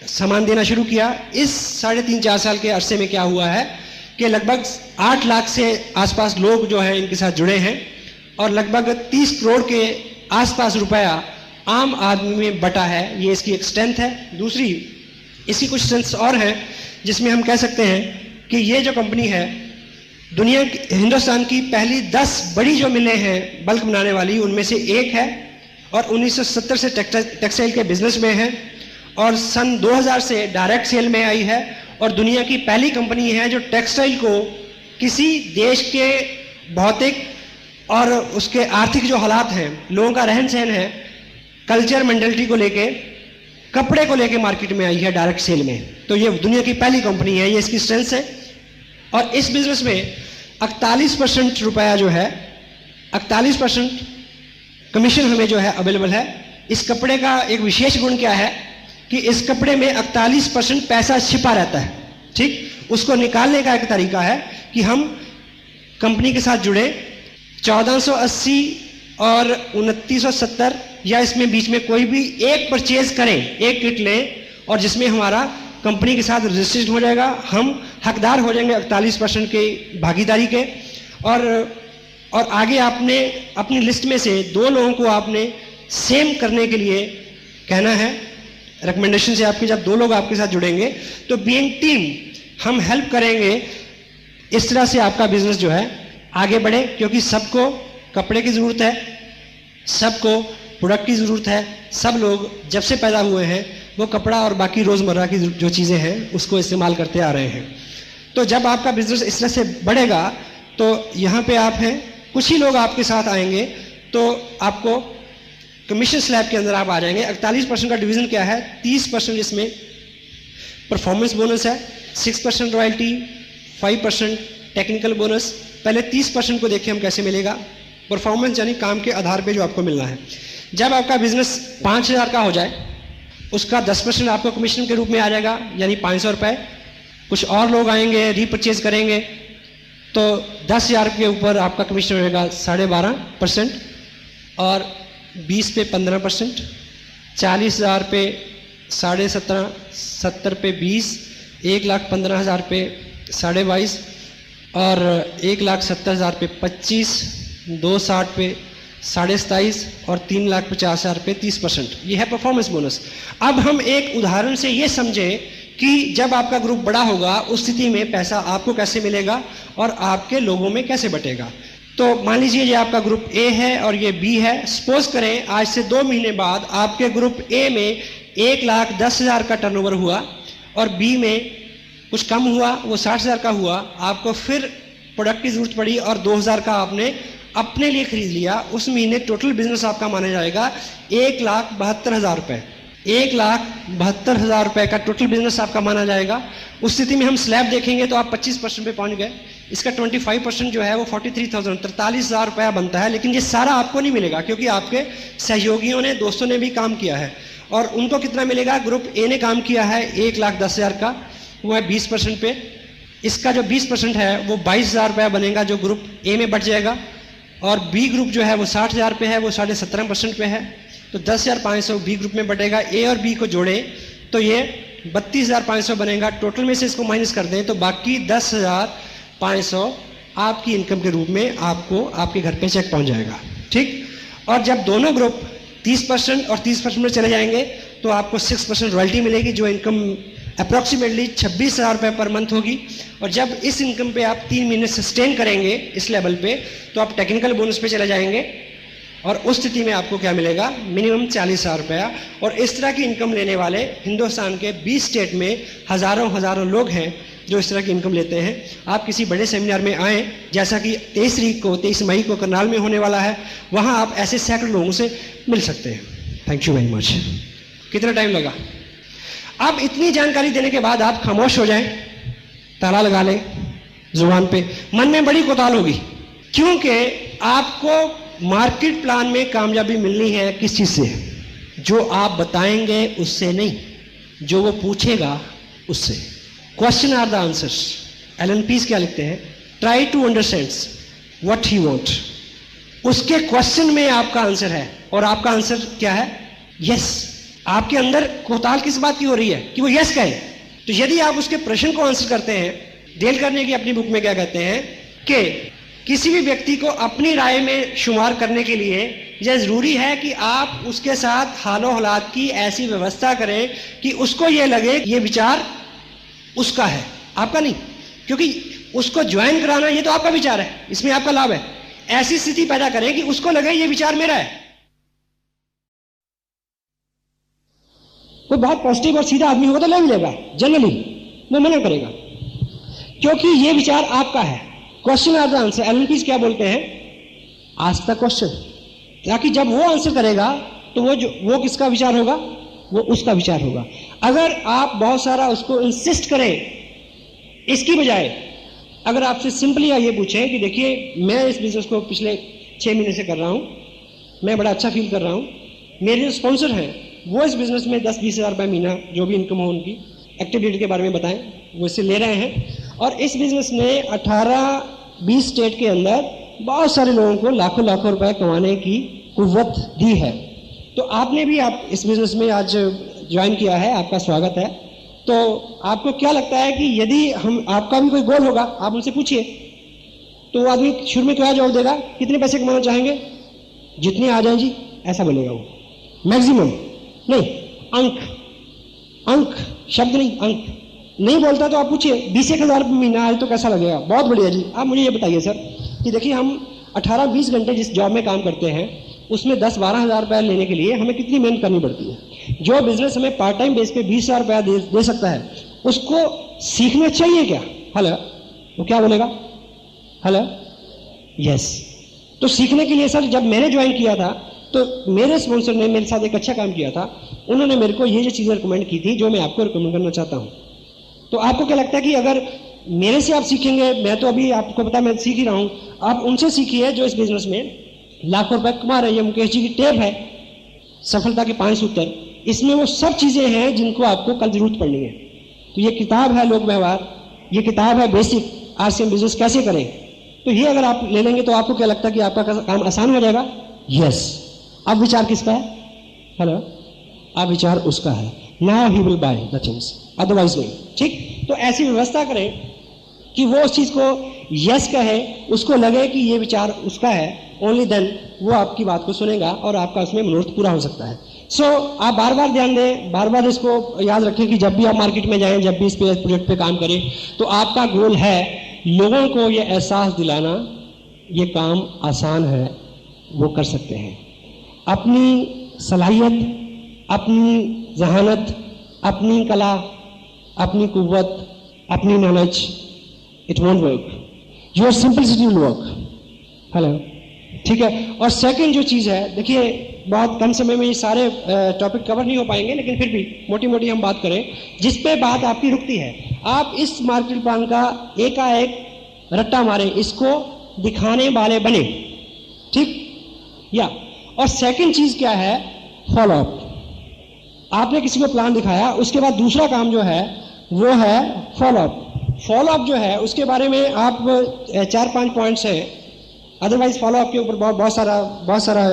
सामान देना शुरू किया। इस 3.5-4 साल के अरसे में क्या हुआ है कि लगभग 8 लाख से आसपास लोग जो है इनके साथ जुड़े हैं, और लगभग 30 करोड़ के आसपास रुपया आम आदमी में बटा है। ये इसकी एक स्ट्रेंथ है। दूसरी इसकी कुछ स्ट्रेंथ्स और हैं जिसमें हम कह सकते हैं कि ये जो कंपनी है दुनिया हिंदुस्तान की पहली 10 बड़ी जो मिलें हैं बल्क बनाने वाली, उनमें से एक है, और 1970 से टेक्सटाइल के बिजनेस में है, और सन 2000 से डायरेक्ट सेल में आई है, और दुनिया की पहली कंपनी है जो टेक्सटाइल को किसी देश के भौतिक और उसके आर्थिक जो हालात हैं, लोगों का रहन सहन है, कल्चर मेंटालिटी को लेके, कपड़े को लेके मार्केट में आई है डायरेक्ट सेल में। तो ये दुनिया की पहली कंपनी है, ये इसकी स्ट्रेंथ है। और इस बिजनेस में 41% रुपया जो है, 41% कमीशन हमें जो है अवेलेबल है। इस कपड़े का एक विशेष गुण क्या है कि इस कपड़े में 41% पैसा छिपा रहता है, ठीक। उसको निकालने का एक तरीका है कि हम कंपनी के साथ जुड़े 1480 और 2970 या इसमें बीच में कोई भी एक परचेज करें, एक किट लें, और जिसमें हमारा कंपनी के साथ रजिस्ट्रेशन हो जाएगा, हम हकदार हो जाएंगे 41% के भागीदारी के। और आगे आपने अपनी लिस्ट में से 2 लोगों को आपने सेम करने के लिए कहना है। रिकमेंडेशन से आपके जब 2 लोग आपके साथ जुड़ेंगे तो बीइंग टीम हम हेल्प करेंगे इस तरह से आपका बिजनेस जो है आगे बढ़े, क्योंकि सबको कपड़े की ज़रूरत है, सबको प्रोडक्ट की ज़रूरत है। सब लोग जब से पैदा हुए हैं वो कपड़ा और बाकी रोज़मर्रा की जो चीज़ें हैं उसको इस्तेमाल करते आ रहे हैं। तो जब आपका बिजनेस इस तरह से बढ़ेगा तो यहाँ पे आप हैं, कुछ ही लोग आपके साथ आएंगे, तो आपको कमीशन स्लैब के अंदर आप आ जाएंगे। 41% का डिवीज़न क्या है, 30% इसमें परफॉर्मेंस बोनस है, 6% रॉयल्टी, 5% टेक्निकल बोनस। पहले 30% को देखिए हम कैसे मिलेगा। परफॉर्मेंस यानी काम के आधार पे जो आपको मिलना है। जब आपका बिजनेस 5000 का हो जाए उसका 10% आपको कमीशन के रूप में आ जाएगा, यानी 500 रुपये। कुछ और लोग आएंगे, रीपरचेज करेंगे, तो 10,000 के ऊपर आपका कमीशन रहेगा 12.5%, और 20 पे 15%, 40,000 पे 17.5%, 70 पे 20, 1,15,000 पे 22.5%, और 1,70,000 पे 25, 260 पे 27.5, और 3,50,000 पे 30%। ये है परफॉर्मेंस बोनस। अब हम एक उदाहरण से ये समझें कि जब आपका ग्रुप बड़ा होगा उस स्थिति में पैसा आपको कैसे मिलेगा और आपके लोगों में कैसे बटेगा। तो मान लीजिए ये आपका ग्रुप ए है और ये बी है। सपोज करें आज से 2 महीने बाद आपके ग्रुप ए में 1,10,000 का टर्नओवर हुआ और बी में कुछ कम हुआ, वो 60,000 का हुआ। आपको फिर प्रोडक्ट की जरूरत पड़ी और 2,000 का आपने अपने लिए खरीद लिया। उस महीने टोटल बिजनेस आपका माना जाएगा 1,72,000 रुपये। 1,72,000 रुपये का टोटल बिजनेस आपका माना जाएगा। उस स्थिति में हम स्लैब देखेंगे तो आप 25% पे पहुंच गए। इसका 25% जो है वो 43,000 43,000 रुपया बनता है। लेकिन ये सारा आपको नहीं मिलेगा क्योंकि आपके सहयोगियों ने, दोस्तों ने भी काम किया है। और उनको कितना मिलेगा? ग्रुप ए ने काम किया है 1,10,000 का, वो है 20% पे। इसका जो 20% है वो 22,000 रुपया बनेगा जो ग्रुप ए में बट जाएगा। और बी ग्रुप जो है वो 60,000 पे है, वो 17.5% पे है। तो 10,500 बी ग्रुप में बटेगा। ए और बी को जोड़े तो ये 32,500 बनेगा। टोटल में से इसको माइनस कर दें तो बाकी 10,500 आपकी इनकम के रूप में आपको आपके घर पे चेक पहुंच जाएगा। ठीक। और जब दोनों ग्रुप 30% और 30% में चले जाएंगे तो आपको 6% रॉयल्टी मिलेगी जो इनकम अप्रॉक्सीमेटली 26,000 रुपये पर मंथ होगी। और जब इस इनकम पे आप 3 महीने सस्टेन करेंगे इस लेवल पे तो आप टेक्निकल बोनस पे चले जाएंगे और उस स्थिति में आपको क्या मिलेगा? मिनिमम 40,000 रुपया। और इस तरह की इनकम लेने वाले हिंदुस्तान के 20 स्टेट में हज़ारों लोग हैं जो इस तरह की इनकम लेते हैं। आप किसी बड़े सेमिनार में आएँ, जैसा कि 23 मई को करनाल में होने वाला है, वहाँ आप ऐसे सैकड़ों लोगों से मिल सकते हैं। Thank you very much. कितना टाइम लगा? अब इतनी जानकारी देने के बाद आप खामोश हो जाएं, ताला लगा लें जुबान पे, मन में बड़ी कोताल होगी, क्योंकि आपको मार्केट प्लान में कामयाबी मिलनी है किस चीज से? जो आप बताएंगे उससे नहीं, जो वो पूछेगा उससे। Question are the answers. Allan Pease क्या लिखते हैं? Try to understand what he want. उसके क्वेश्चन में आपका आंसर है, और आपका आंसर क्या है? यस। आपके अंदर कोताल किस बात की हो रही है कि वो यस कहे। तो यदि आप उसके प्रश्न को आंसर करते हैं, डेल करने की अपनी बुक में क्या कहते हैं कि किसी भी व्यक्ति को अपनी राय में शुमार करने के लिए यह जरूरी है कि आप उसके साथ हालो हालात की ऐसी व्यवस्था करें कि उसको यह लगे ये विचार उसका है, आपका नहीं। क्योंकि उसको ज्वाइन कराना ये तो आपका विचार है, इसमें आपका लाभ है। ऐसी स्थिति पैदा करें कि उसको लगे ये विचार मेरा है। कोई बहुत पॉजिटिव और सीधा आदमी होगा तो ले भी लेगा, जनरली वो मना करेगा, क्योंकि ये विचार आपका है। Question are the answer. Allan Pease क्या बोलते हैं? आस्क द क्वेश्चन, ताकि जब वो आंसर करेगा तो वो किसका विचार होगा? वो उसका विचार होगा। अगर आप बहुत सारा उसको इंसिस्ट करें, इसकी बजाय अगर आपसे सिंपली ये पूछें कि देखिए मैं इस बिजनेस को पिछले 6 महीने से कर रहा हूं, मैं बड़ा अच्छा फील कर रहा हूं, मेरे जो स्पॉन्सर हैं वो इस बिजनेस में 10-20 हज़ार रुपये महीना जो भी इनकम हो उनकी एक्टिविटी के बारे में बताएं, वो इससे ले रहे हैं, और इस बिजनेस ने 18-20 स्टेट के अंदर बहुत सारे लोगों को लाखों लाखों रुपए कमाने की कुव्वत दी है। तो आपने भी आप इस बिजनेस में आज ज्वाइन किया है, आपका स्वागत है। तो आपको क्या लगता है कि यदि हम आपका भी कोई गोल होगा, आप उनसे पूछिए, तो वो आदमी शुरू में क्या जवाब देगा? कितने पैसे कमाना चाहेंगे? जितने आ जाए जी, ऐसा बोलेगा वो। मैक्सिमम नहीं, अंक शब्द नहीं, अंक नहीं बोलता तो आप पूछिए 20,000 रुपये महीना है तो कैसा लगेगा? बहुत बढ़िया जी। आप मुझे ये बताइए सर कि देखिए हम 18-20 घंटे जिस जॉब में काम करते हैं उसमें 10-12 हज़ार रुपये लेने के लिए हमें कितनी मेहनत करनी पड़ती है। जो बिजनेस हमें पार्ट टाइम बेस पे 20,000 रुपया दे सकता है, उसको सीखना चाहिए क्या? हेलो, वो क्या बोलेगा? Hello, yes. तो सीखने के लिए सर जब मैंने ज्वाइन किया था तो मेरे स्पॉन्सर ने मेरे साथ एक अच्छा काम किया था। उन्होंने मेरे को ये जो चीज़ें रिकमेंड की थी जो मैं आपको रिकमेंड करना चाहता हूँ। तो आपको क्या लगता है कि अगर मेरे से आप सीखेंगे, मैं तो अभी आपको पता मैं सीख ही रहा हूँ, आप उनसे सीखिए जो इस बिजनेस में लाखों रुपए कमा रहे हैं। मुकेश जी की टेप है सफलता के 5 सूत्र, इसमें वो सब चीजें हैं जिनको आपको कल जरूरत पड़नी है। तो ये किताब है लोक व्यवहार, ये किताब है बेसिक आरसीएम बिजनेस कैसे करें। तो ये अगर आप ले लेंगे तो आपको क्या लगता है कि आपका काम आसान हो जाएगा? यस। अब विचार किसका है? हेलो, अब विचार उसका है। Now he will by the things, otherwise नहीं। ठीक, तो ऐसी व्यवस्था करें कि वो उस चीज को यस कहे, उसको लगे कि ये विचार उसका है, ओनली देन वो आपकी बात को सुनेगा और आपका उसमें मनोरथ पूरा हो सकता है। सो आप बार बार ध्यान दें, बार बार इसको याद रखें कि जब भी आप मार्केट में जाएं, जब भी इस प्रोजेक्ट पे काम करें, तो आपका गोल है लोगों को ये एहसास दिलाना ये काम आसान है, वो कर सकते हैं। अपनी सलाहियत, अपनी जहानत, अपनी कला, अपनी कुव्वत, अपनी knowledge, it won't work, your simplicity will work. Hello, ठीक है। और सेकंड जो चीज़ है, देखिए बहुत कम समय में ये सारे टॉपिक कवर नहीं हो पाएंगे, लेकिन फिर भी मोटी मोटी हम बात करें जिस पे बात आपकी रुकती है। आप इस मार्केट प्लान का एकाएक रट्टा मारें, इसको दिखाने वाले बने, ठीक या। और सेकंड चीज क्या है? Follow up. आपने किसी को प्लान दिखाया, उसके बाद दूसरा काम जो है वो है फॉलो अप। फॉलो अप जो है उसके बारे में आप 4-5 पॉइंट्स हैं, अदरवाइज फॉलो अप के ऊपर बहुत सारा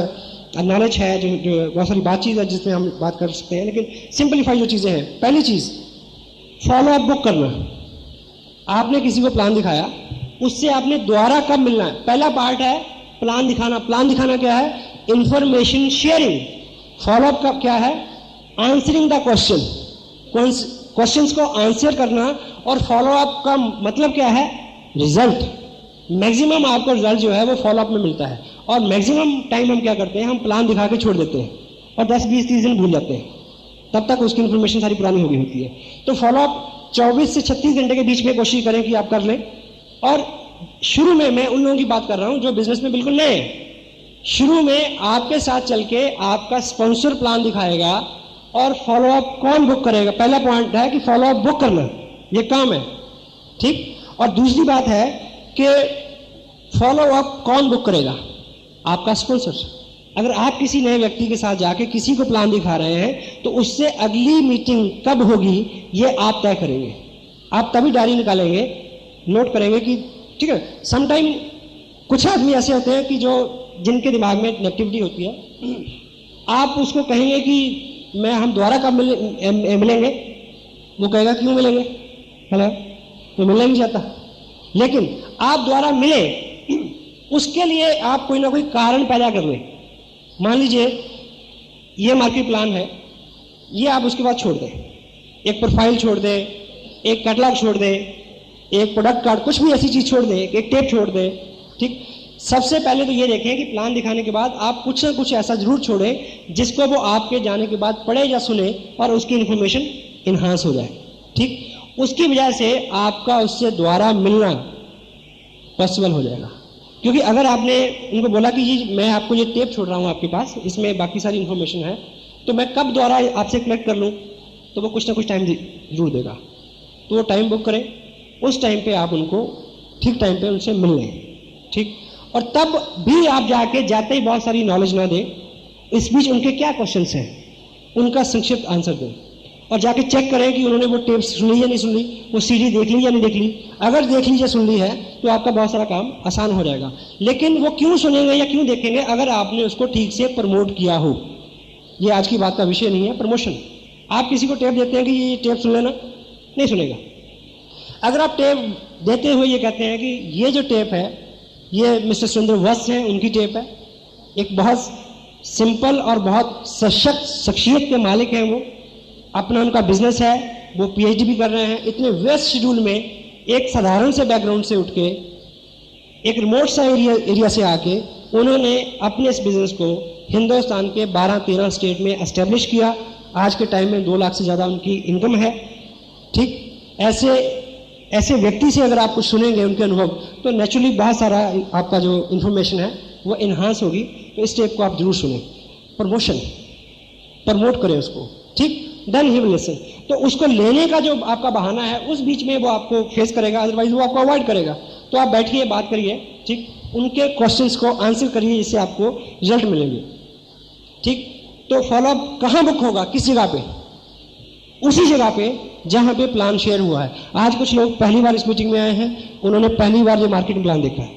नॉलेज है, जो बहुत सारी बातचीत है जिसमें हम बात कर सकते हैं, लेकिन सिंपलीफाई जो चीज़ें हैं। पहली चीज़, फॉलो अप बुक करना। आपने किसी को प्लान दिखाया, उससे आपने दोबारा कब मिलना है? पहला पार्ट है प्लान दिखाना। प्लान दिखाना क्या है? Information sharing. फॉलो अप का क्या है? आंसरिंग द क्वेश्चन, क्वेश्चंस को आंसर करना। और फॉलो अप का मतलब क्या है? रिजल्ट। मैक्सिमम आपको रिजल्ट जो है वो फॉलो अप में मिलता है। और मैक्सिमम टाइम हम क्या करते हैं, हम प्लान दिखा के छोड़ देते हैं और 10-20-30 दिन भूल जाते हैं, तब तक उसकी इन्फॉर्मेशन सारी पुरानी हो गई होती है। तो फॉलो अप 24 से 36 घंटे के बीच में कोशिश करें कि आप कर लें। और शुरू में मैं उन लोगों की बात कर रहा हूं जो बिजनेस में बिल्कुल नए हैं, शुरू में आपके साथ चल के आपका स्पॉन्सर प्लान दिखाएगा और फॉलोअप कौन बुक करेगा। पहला पॉइंट है कि फॉलोअप बुक करना, ये काम है, ठीक। और दूसरी बात है कि फॉलोअप कौन बुक करेगा, आपका स्पॉन्सर। अगर आप किसी नए व्यक्ति के साथ जाके किसी को प्लान दिखा रहे हैं तो उससे अगली मीटिंग कब होगी ये आप तय करेंगे। आप तभी डायरी निकालेंगे, नोट करेंगे कि ठीक है। समटाइम कुछ आदमी ऐसे होते हैं कि जिनके दिमाग में नेगेटिविटी होती है, आप उसको कहेंगे कि हम दोबारा कब मिलेंगे, वो कहेगा क्यों मिलेंगे, हेलो, तो मिलना नहीं चाहता। लेकिन आप दोबारा मिले, उसके लिए आप कोई ना कोई कारण पैदा कर लें। मान लीजिए ये मार्केट प्लान है, ये आप उसके बाद छोड़ दें, एक प्रोफाइल छोड़ दें, एक कैटलॉग छोड़ दें, एक प्रोडक्ट कार्ड, कुछ भी ऐसी चीज छोड़ दें, एक टेप छोड़ दें, ठीक। सबसे पहले तो ये देखें कि प्लान दिखाने के बाद आप कुछ ना कुछ ऐसा जरूर छोड़ें जिसको वो आपके जाने के बाद पढ़े या सुने और उसकी इंफॉर्मेशन इन्हांस हो जाए, ठीक। उसकी वजह से आपका उससे दोबारा मिलना पॉसिबल हो जाएगा। क्योंकि अगर आपने उनको बोला कि जी मैं आपको ये टेप छोड़ रहा हूँ आपके पास, इसमें बाकी सारी इन्फॉर्मेशन है, तो मैं कब दोबारा आपसे कलेक्ट कर लूँ, तो वो कुछ ना कुछ टाइम जरूर देगा। तो वो टाइम बुक करें, उस टाइम पे आप उनको ठीक टाइम पे उनसे मिल लें, ठीक। और तब भी आप जाते ही बहुत सारी नॉलेज ना दें, इस बीच उनके क्या क्वेश्चंस हैं उनका संक्षिप्त आंसर दें और जाके चेक करें कि उन्होंने वो टेप सुनी या नहीं सुनी, वो सीडी देख ली या नहीं देख ली। अगर देख ली या सुन ली है तो आपका बहुत सारा काम आसान हो जाएगा। लेकिन वो क्यों सुनेंगे या क्यों देखेंगे, अगर आपने उसको ठीक से प्रमोट किया हो। ये आज की बात का विषय नहीं है, प्रमोशन। आप किसी को टेप देते हैं कि ये टेप सुन लेना, नहीं सुनेगा। अगर आप टेप देते हुए ये कहते हैं कि ये जो टेप है ये मिस्टर सुरेंद्र वत्स हैं, उनकी टेप है, एक बहुत सिंपल और बहुत सशक्त शख्सियत के मालिक हैं, वो अपना उनका बिजनेस है, वो पीएचडी भी कर रहे हैं, इतने व्यस्त शेड्यूल में एक साधारण से बैकग्राउंड से उठ के एक रिमोट सा एरिया से आके उन्होंने अपने इस बिजनेस को हिंदुस्तान के 12-13 स्टेट में एस्टेब्लिश किया। आज के टाइम में 2 लाख से ज़्यादा उनकी इनकम है, ठीक। ऐसे व्यक्ति से अगर आप कुछ सुनेंगे उनके अनुभव, तो नेचुरली बहुत सारा आपका जो इन्फॉर्मेशन है वो इन्हांस होगी। तो इस टेप को आप जरूर सुनें, प्रमोट करें उसको, ठीक। Then he will listen. तो उसको लेने का जो आपका बहाना है उस बीच में वो आपको फेस करेगा, अदरवाइज वो आपको अवॉइड करेगा। तो आप बैठिए, बात करिए, ठीक। उनके क्वेश्चंस को आंसर करिए, जिससे आपको रिजल्ट मिलेंगे, ठीक। तो फॉलोअप कहाँ बुक होगा, किस जगह पे, उसी जगह पे जहां पे प्लान शेयर हुआ है। आज कुछ लोग पहली बार इस मीटिंग में आए हैं, उन्होंने पहली बार ये मार्केटिंग प्लान देखा है,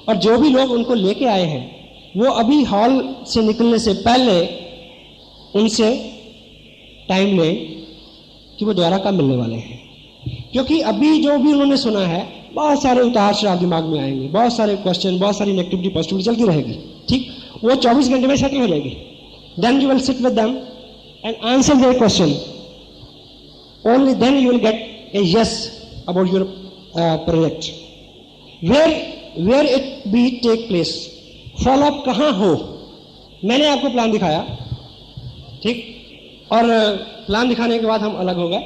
और जो भी लोग उनको लेके आए हैं वो अभी हॉल से निकलने से पहले उनसे टाइम लें कि वो दोबारा कब मिलने वाले हैं। क्योंकि अभी जो भी उन्होंने सुना है बहुत सारे उतार चढ़ाव दिमाग में आएंगे, बहुत सारे क्वेश्चन, बहुत सारी नेगेटिविटी पॉजिटिविटी चलती रहेगी, ठीक। वो 24 घंटे में सेटल हो जाएगी। Then you will sit with them and answer their question, only then you will get a yes about your project. Where it be take place, follow up कहाँ हो। मैंने आपको प्लान दिखाया, ठीक, और प्लान दिखाने के बाद हम अलग हो गए।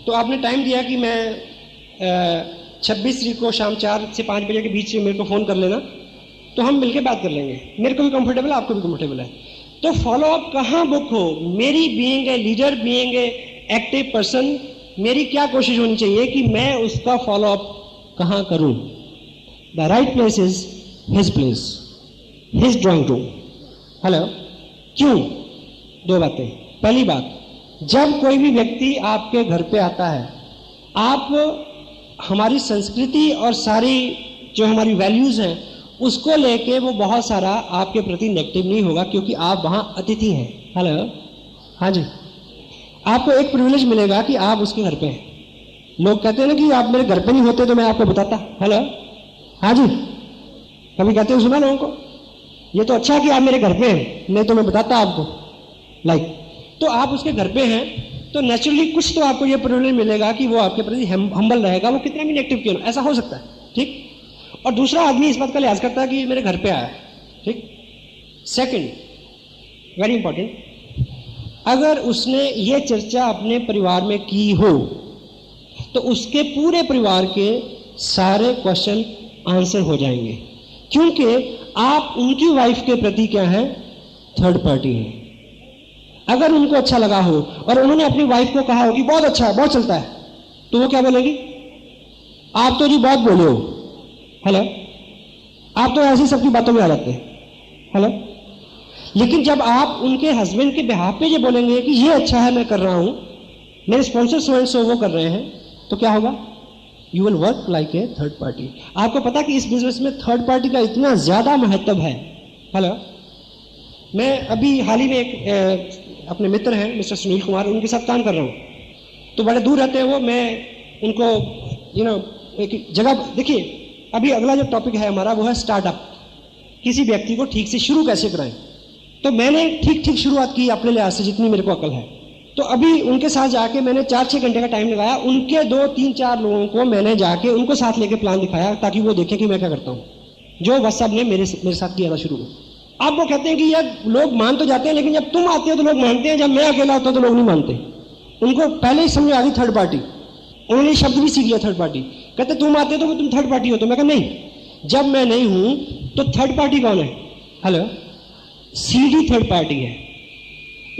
तो आपने टाइम दिया कि मैं 26 तारीख को शाम 4 से 5 बजे के बीच में मेरे को फ़ोन कर लेना, तो हम मिलकर बात कर लेंगे। मेरे को भी कंफर्टेबल है, आपको भी कंफर्टेबल है। तो फॉलो अप कहाँ बुक हो। मेरी being a leader, being a active person, मेरी क्या कोशिश होनी चाहिए कि मैं उसका फॉलो अप कहाँ करूं। The right place is his place, his drawing room. Hello, क्यों? 2 बातें। पहली बात, जब कोई भी व्यक्ति आपके घर पे आता है, आप हमारी संस्कृति और सारी जो हमारी वैल्यूज हैं उसको लेके वो बहुत सारा आपके प्रति नेगेटिव नहीं होगा, क्योंकि आप वहां अतिथि हैं। हेलो, हाँ जी, आपको एक प्रिविलेज मिलेगा कि आप उसके घर पे हैं। लोग कहते हैं ना कि आप मेरे घर पे नहीं होते तो मैं आपको बताता। हेलो, हाँ जी, कभी कहते हैं, सुना लोगों को, ये तो अच्छा कि आप मेरे घर पे हैं, नहीं तो मैं बताता आपको। तो आप उसके घर पे हैं तो नेचुरली कुछ तो आपको ये प्रिविलेज मिलेगा कि वो आपके प्रति हम्बल रहेगा, वो कितना भी नेगेटिव क्यों ना, ऐसा हो सकता है, ठीक। और दूसरा आदमी इस बात का लिहाज करता है कि मेरे घर पे आया, ठीक। सेकंड, वेरी इंपॉर्टेंट, अगर उसने ये चर्चा अपने परिवार में की हो तो उसके पूरे परिवार के सारे क्वेश्चन आंसर हो जाएंगे, क्योंकि आप उनकी वाइफ के प्रति क्या है, थर्ड पार्टी है। अगर उनको अच्छा लगा हो और उन्होंने अपनी वाइफ को कहा हो कि बहुत अच्छा है, बहुत चलता है, तो वो क्या बोलेगी, आप तो जी बहुत बोले हो, हेलो, आप तो ऐसी सबकी बातों में आ जाते हैं, हेलो। लेकिन जब आप उनके हस्बैंड के बिहाफ पे ये बोलेंगे कि ये अच्छा है, मैं कर रहा हूं, मेरे स्पॉन्सर सो एंड सो वो कर रहे हैं, तो क्या होगा, you will work like a third party. आपको पता कि इस बिजनेस में थर्ड पार्टी का इतना ज्यादा महत्व है। हेलो, मैं अभी हाल ही में एक अपने मित्र हैं मिस्टर सुनील कुमार, उनके साथ काम कर रहा हूँ, तो बड़े दूर रहते हैं वो, मैं उनको एक जगह, देखिए अभी अगला जो टॉपिक है हमारा वो है स्टार्टअप, किसी व्यक्ति को ठीक से शुरू कैसे कराएं। तो मैंने ठीक शुरुआत की अपने लिहाज से जितनी मेरे को अकल है। तो अभी उनके साथ जाके मैंने 4-6 घंटे का टाइम लगाया, उनके 2-3-4 लोगों को मैंने जाके उनको साथ लेके प्लान दिखाया ताकि वो देखें कि मैं क्या करता हूँ, जो बस साहब ने मेरे साथ किया था शुरू में। अब वो कहते हैं कि यार लोग मान तो जाते हैं, लेकिन जब तुम आते हो तो लोग मानते हैं, जब मैं अकेला होता हूं तो लोग नहीं मानते। उनको पहले ही समझ आ गई थर्ड पार्टी, उन्होंने शब्द भी सीख लिया थर्ड पार्टी। कहते तुम आते हो तो तुम थर्ड पार्टी हो, तो मैं कहा नहीं, जब मैं नहीं हूं तो थर्ड पार्टी कौन है, हेलो, सीडी थर्ड पार्टी है,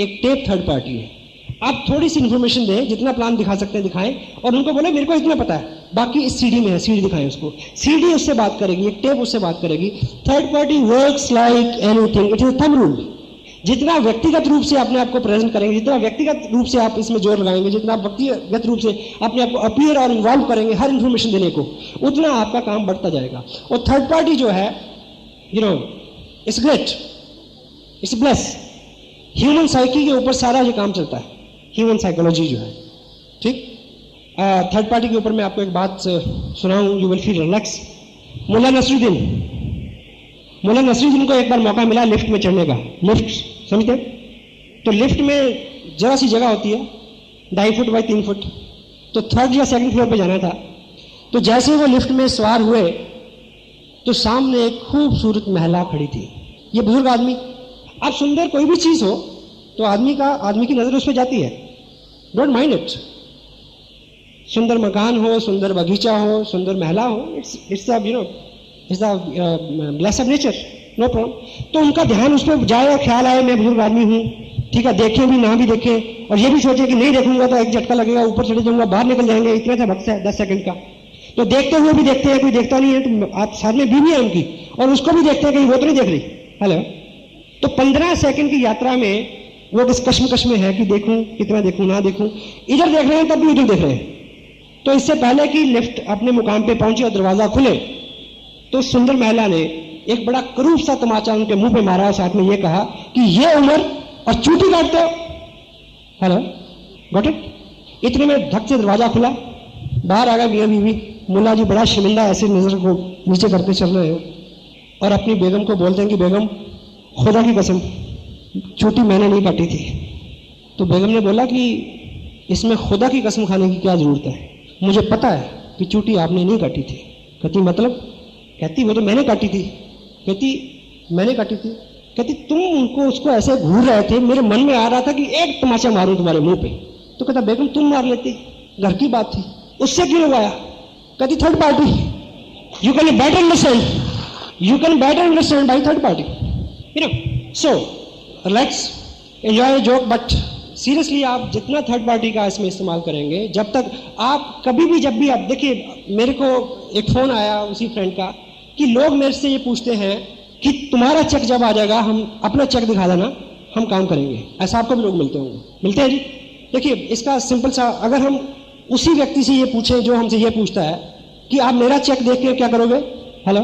एक टेप थर्ड पार्टी है। आप थोड़ी सी इंफॉर्मेशन दें, जितना प्लान दिखा सकते हैं दिखाएं, और उनको बोले मेरे को इतना पता है, बाकी इस सीडी में है, सीडी दिखाएं उसको, सीडी उससे बात करेगी, एक टेप उससे बात करेगी। Third party works like anything, it is thumb rule. जितना व्यक्तिगत रूप से अपने आप को प्रेजेंट करेंगे, जितना व्यक्तिगत रूप से आप इसमें जोर लगाएंगे, जितना व्यक्तिगत रूप से अपने आप को अपीयर और इन्वॉल्व करेंगे हर इंफॉर्मेशन देने को, उतना आपका काम बढ़ता जाएगा। और थर्ड पार्टी जो है, it's great, it's bless. Human psyche के ऊपर सारा ये काम चलता है, ह्यूमन साइकोलॉजी जो है, ठीक। थर्ड पार्टी के ऊपर मैं आपको एक बात सुनाऊं, you will feel relax. Mulla Nasruddin को एक बार मौका मिला लिफ्ट में चढ़ने का, लिफ्ट समझते, तो लिफ्ट में जरा सी जगह होती है, 2.5 फुट बाई 3 फुट, तो थर्ड या सेकंड फ्लोर पे जाना था। तो जैसे वो लिफ्ट में सवार हुए तो सामने एक खूबसूरत महिला खड़ी थी। ये बुजुर्ग आदमी, अब सुंदर कोई भी चीज हो तो आदमी की नजर उस पर जाती है, डोंट माइंड इट। सुंदर मकान हो, सुंदर बगीचा हो, सुंदर महिला हो, it's bless of nature, no problem. तो उनका ध्यान उस पर जाए, ख्याल आए मैं बुजुर्ग आदमी हूँ, ठीक है, देखें भी ना भी देखें, और ये भी सोचे कि नहीं देखूंगा तो एक झटका लगेगा, ऊपर चढ़े जाऊंगा, बाहर निकल जाएंगे, इतना सा वक्त है 10 सेकंड का। तो देखते हुए भी देखते हैं, कोई देखता नहीं है, तो आप साथ में बीवी है उनकी, और उसको भी देखते हैं कहीं वो तो नहीं देख रही, हेलो। तो 15 सेकंड की यात्रा में वो किस कश्मकश में है कि देखूं, कितना देखूं, ना देखूं, इधर देख रहे हैं तब भी उधर देख रहे हैं। तो इससे पहले कि लिफ्ट अपने मुकाम पे पहुंचे और दरवाजा खुले, तो सुंदर महिला ने एक बड़ा करूब सा तमाचा उनके मुंह पे मारा, साथ में ये कहा कि ये उम्र और चूटी काटते हो, हेलो, गॉट इट। इतने में धक से दरवाजा खुला, बाहर आ गए मियां बीवी। मुल्ला जी बड़ा शर्मिंदा ऐसे नजर को नीचे करते चल रहे हैं और अपनी बेगम को बोलते हैं कि बेगम खुदा की कसम चोटी मैंने नहीं काटी थी। तो बेगम ने बोला कि इसमें खुदा की कसम खाने की क्या जरूरत है, मुझे पता है कि चोटी आपने नहीं काटी थी। कहती मतलब? कहती वो तो मैंने काटी थी। कहती मैंने काटी थी? कहती तुम उनको उसको ऐसे घूर रहे थे, मेरे मन में आ रहा था कि एक तमाचा मारूं तुम्हारे मुंह पे। तो कहता बेगम तुम मार लेती, घर की बात थी, उससे क्यों लगाया? कहती third party, you can better understand, you can better understand by third party, you know. So relax, enjoy joke, but seriously आप जितना थर्ड पार्टी का इसमें इस्तेमाल करेंगे, जब तक आप कभी भी जब भी आप देखिए, मेरे को एक फोन आया उसी फ्रेंड का कि लोग मेरे से ये पूछते हैं कि तुम्हारा चेक जब आ जाएगा हम अपना चेक दिखा देना, हम काम करेंगे। ऐसा आपको भी लोग मिलते होंगे? मिलते हैं जी। देखिए इसका सिंपल सा, अगर हम उसी व्यक्ति से ये पूछें जो हमसे ये पूछता है कि आप मेरा चेक देख के क्या करोगे, हेलो,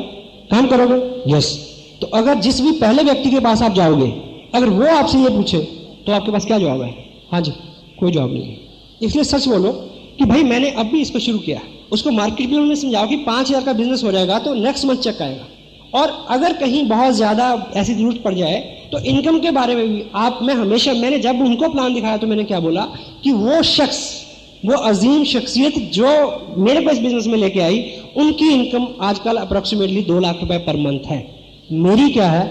काम करोगे? यस। तो अगर जिस भी पहले व्यक्ति के पास आप जाओगे, अगर वो आपसे ये पूछे तो आपके पास क्या जवाब है? हाँ जी, कोई जवाब नहीं है। इसलिए सच बोलो कि भाई मैंने अब भी इसको शुरू किया। उसको मार्केट में समझाओ कि 5,000 का बिजनेस हो जाएगा तो नेक्स्ट मंथ चेक आएगा। और अगर कहीं बहुत ज्यादा ऐसी जरूरत पड़ जाए तो इनकम के बारे में भी मैंने जब उनको प्लान दिखाया तो मैंने क्या बोला कि वो शख्स, वो अजीम शख्सियत जो मेरे पास बिजनेस में लेके आई, उनकी इनकम आजकल अप्रोक्सीमेटली 2 लाख रुपए पर मंथ है। मेरी क्या है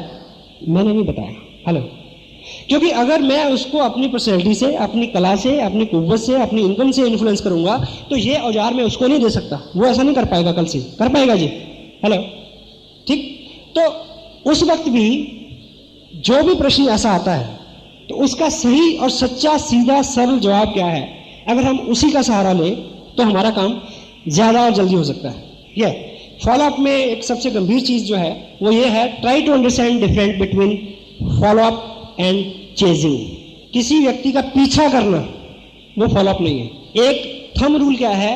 मैंने नहीं बताया, हेलो। क्योंकि अगर मैं उसको अपनी पर्सनैलिटी से, अपनी कला से, अपनी कुव्वत से, अपनी इनकम से इन्फ्लुएंस करूंगा तो ये औजार मैं उसको नहीं दे सकता। वो ऐसा नहीं कर पाएगा, कल से कर पाएगा जी, हेलो, ठीक। तो उस वक्त भी जो भी प्रश्न ऐसा आता है तो उसका सही और सच्चा सीधा सरल जवाब क्या है, अगर हम उसी का सहारा लें तो हमारा काम ज्यादा और जल्दी हो सकता है। यह फॉलोअप में एक सबसे गंभीर चीज जो है वो ये है, try to understand difference between follow up and chasing. किसी व्यक्ति का पीछा करना वो फॉलोअप नहीं है। एक थंब रूल क्या है,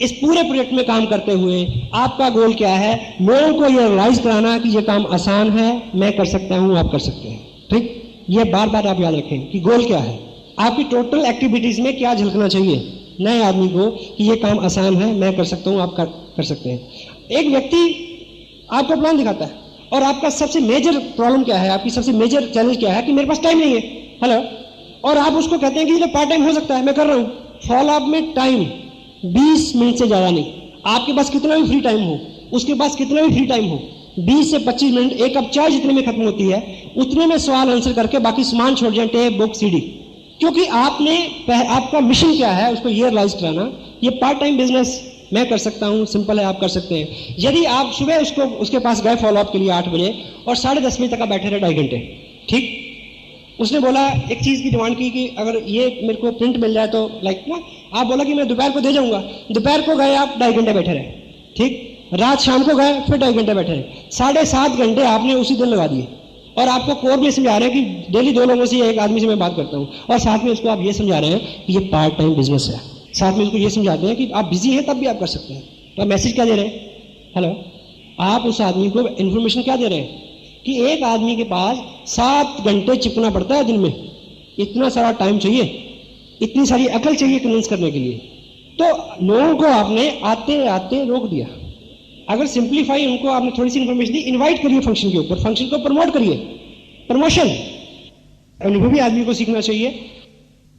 इस पूरे प्रोजेक्ट में काम करते हुए आपका गोल क्या है, लोगों को ये रियलाइज कराना कि ये काम आसान है, मैं कर सकता हूं, आप कर सकते हैं। ठीक, ये बार बार आप याद रखें कि गोल क्या है, आपकी टोटल एक्टिविटीज में क्या झलकना चाहिए नए आदमी को कि ये काम आसान है, मैं कर सकता हूं, आप कर सकते हैं। एक व्यक्ति आपको प्लान दिखाता है और आपका सबसे मेजर प्रॉब्लम क्या है, आपकी सबसे मेजर चैलेंज क्या है कि मेरे पास टाइम नहीं है, हेलो, और आप उसको कहते हैं कि ये तो पार्ट टाइम हो सकता है, मैं कर रहा हूं। फॉलो अप में टाइम 20 मिनट से ज्यादा नहीं, आपके पास कितना भी फ्री टाइम हो, उसके पास कितना भी फ्री टाइम हो, 20 से 25 मिनट, एक कप चाय जितने में खत्म होती है उतने में सवाल आंसर करके बाकी सामान छोड़ जाए, टेप, बुक, सीडी। क्योंकि आपका मिशन क्या है उसको ये रियलाइज कराना, ये पार्ट टाइम बिजनेस मैं कर सकता हूं, सिंपल है, आप कर सकते हैं। यदि आप सुबह उसके पास गए फॉलो अप के लिए 8 बजे और 10:30 बजे तक आप बैठे रहे 2.5 घंटे, ठीक, उसने बोला एक चीज की डिमांड की कि अगर ये मेरे को प्रिंट मिल जाए तो लाइक ना, आप बोला कि मैं दोपहर को दे जाऊंगा, दोपहर को गए आप 2.5 घंटे बैठे रहे, ठीक, रात शाम को गए फिर 2.5 घंटे बैठे रहे, 7.5 घंटे आपने उसी दिन लगा दिए। और आपको कोर में समझा रहे हैं कि डेली 2 लोगों से एक आदमी से मैं बात करता हूं, और साथ में उसको आप ये समझा रहे हैं कि ये पार्ट टाइम बिजनेस है, साथ में उसको ये समझाते हैं कि आप बिजी हैं तब भी आप कर सकते हैं। तो आप मैसेज क्या दे रहे हैं, हेलो, आप उस आदमी को इंफॉर्मेशन क्या दे रहे हैं कि एक आदमी के पास 7 घंटे चिपकना पड़ता है दिन में, इतना सारा टाइम चाहिए, इतनी सारी अकल चाहिए कन्विंस करने के लिए। तो लोगों को आपने आते आते रोक दिया। अगर सिंप्लीफाई उनको आपने थोड़ी सी इंफॉर्मेशन दी, इनवाइट करिए फंक्शन के ऊपर, फंक्शन को प्रमोट करिए, प्रमोशन। अनुभवी आदमी को सीखना चाहिए,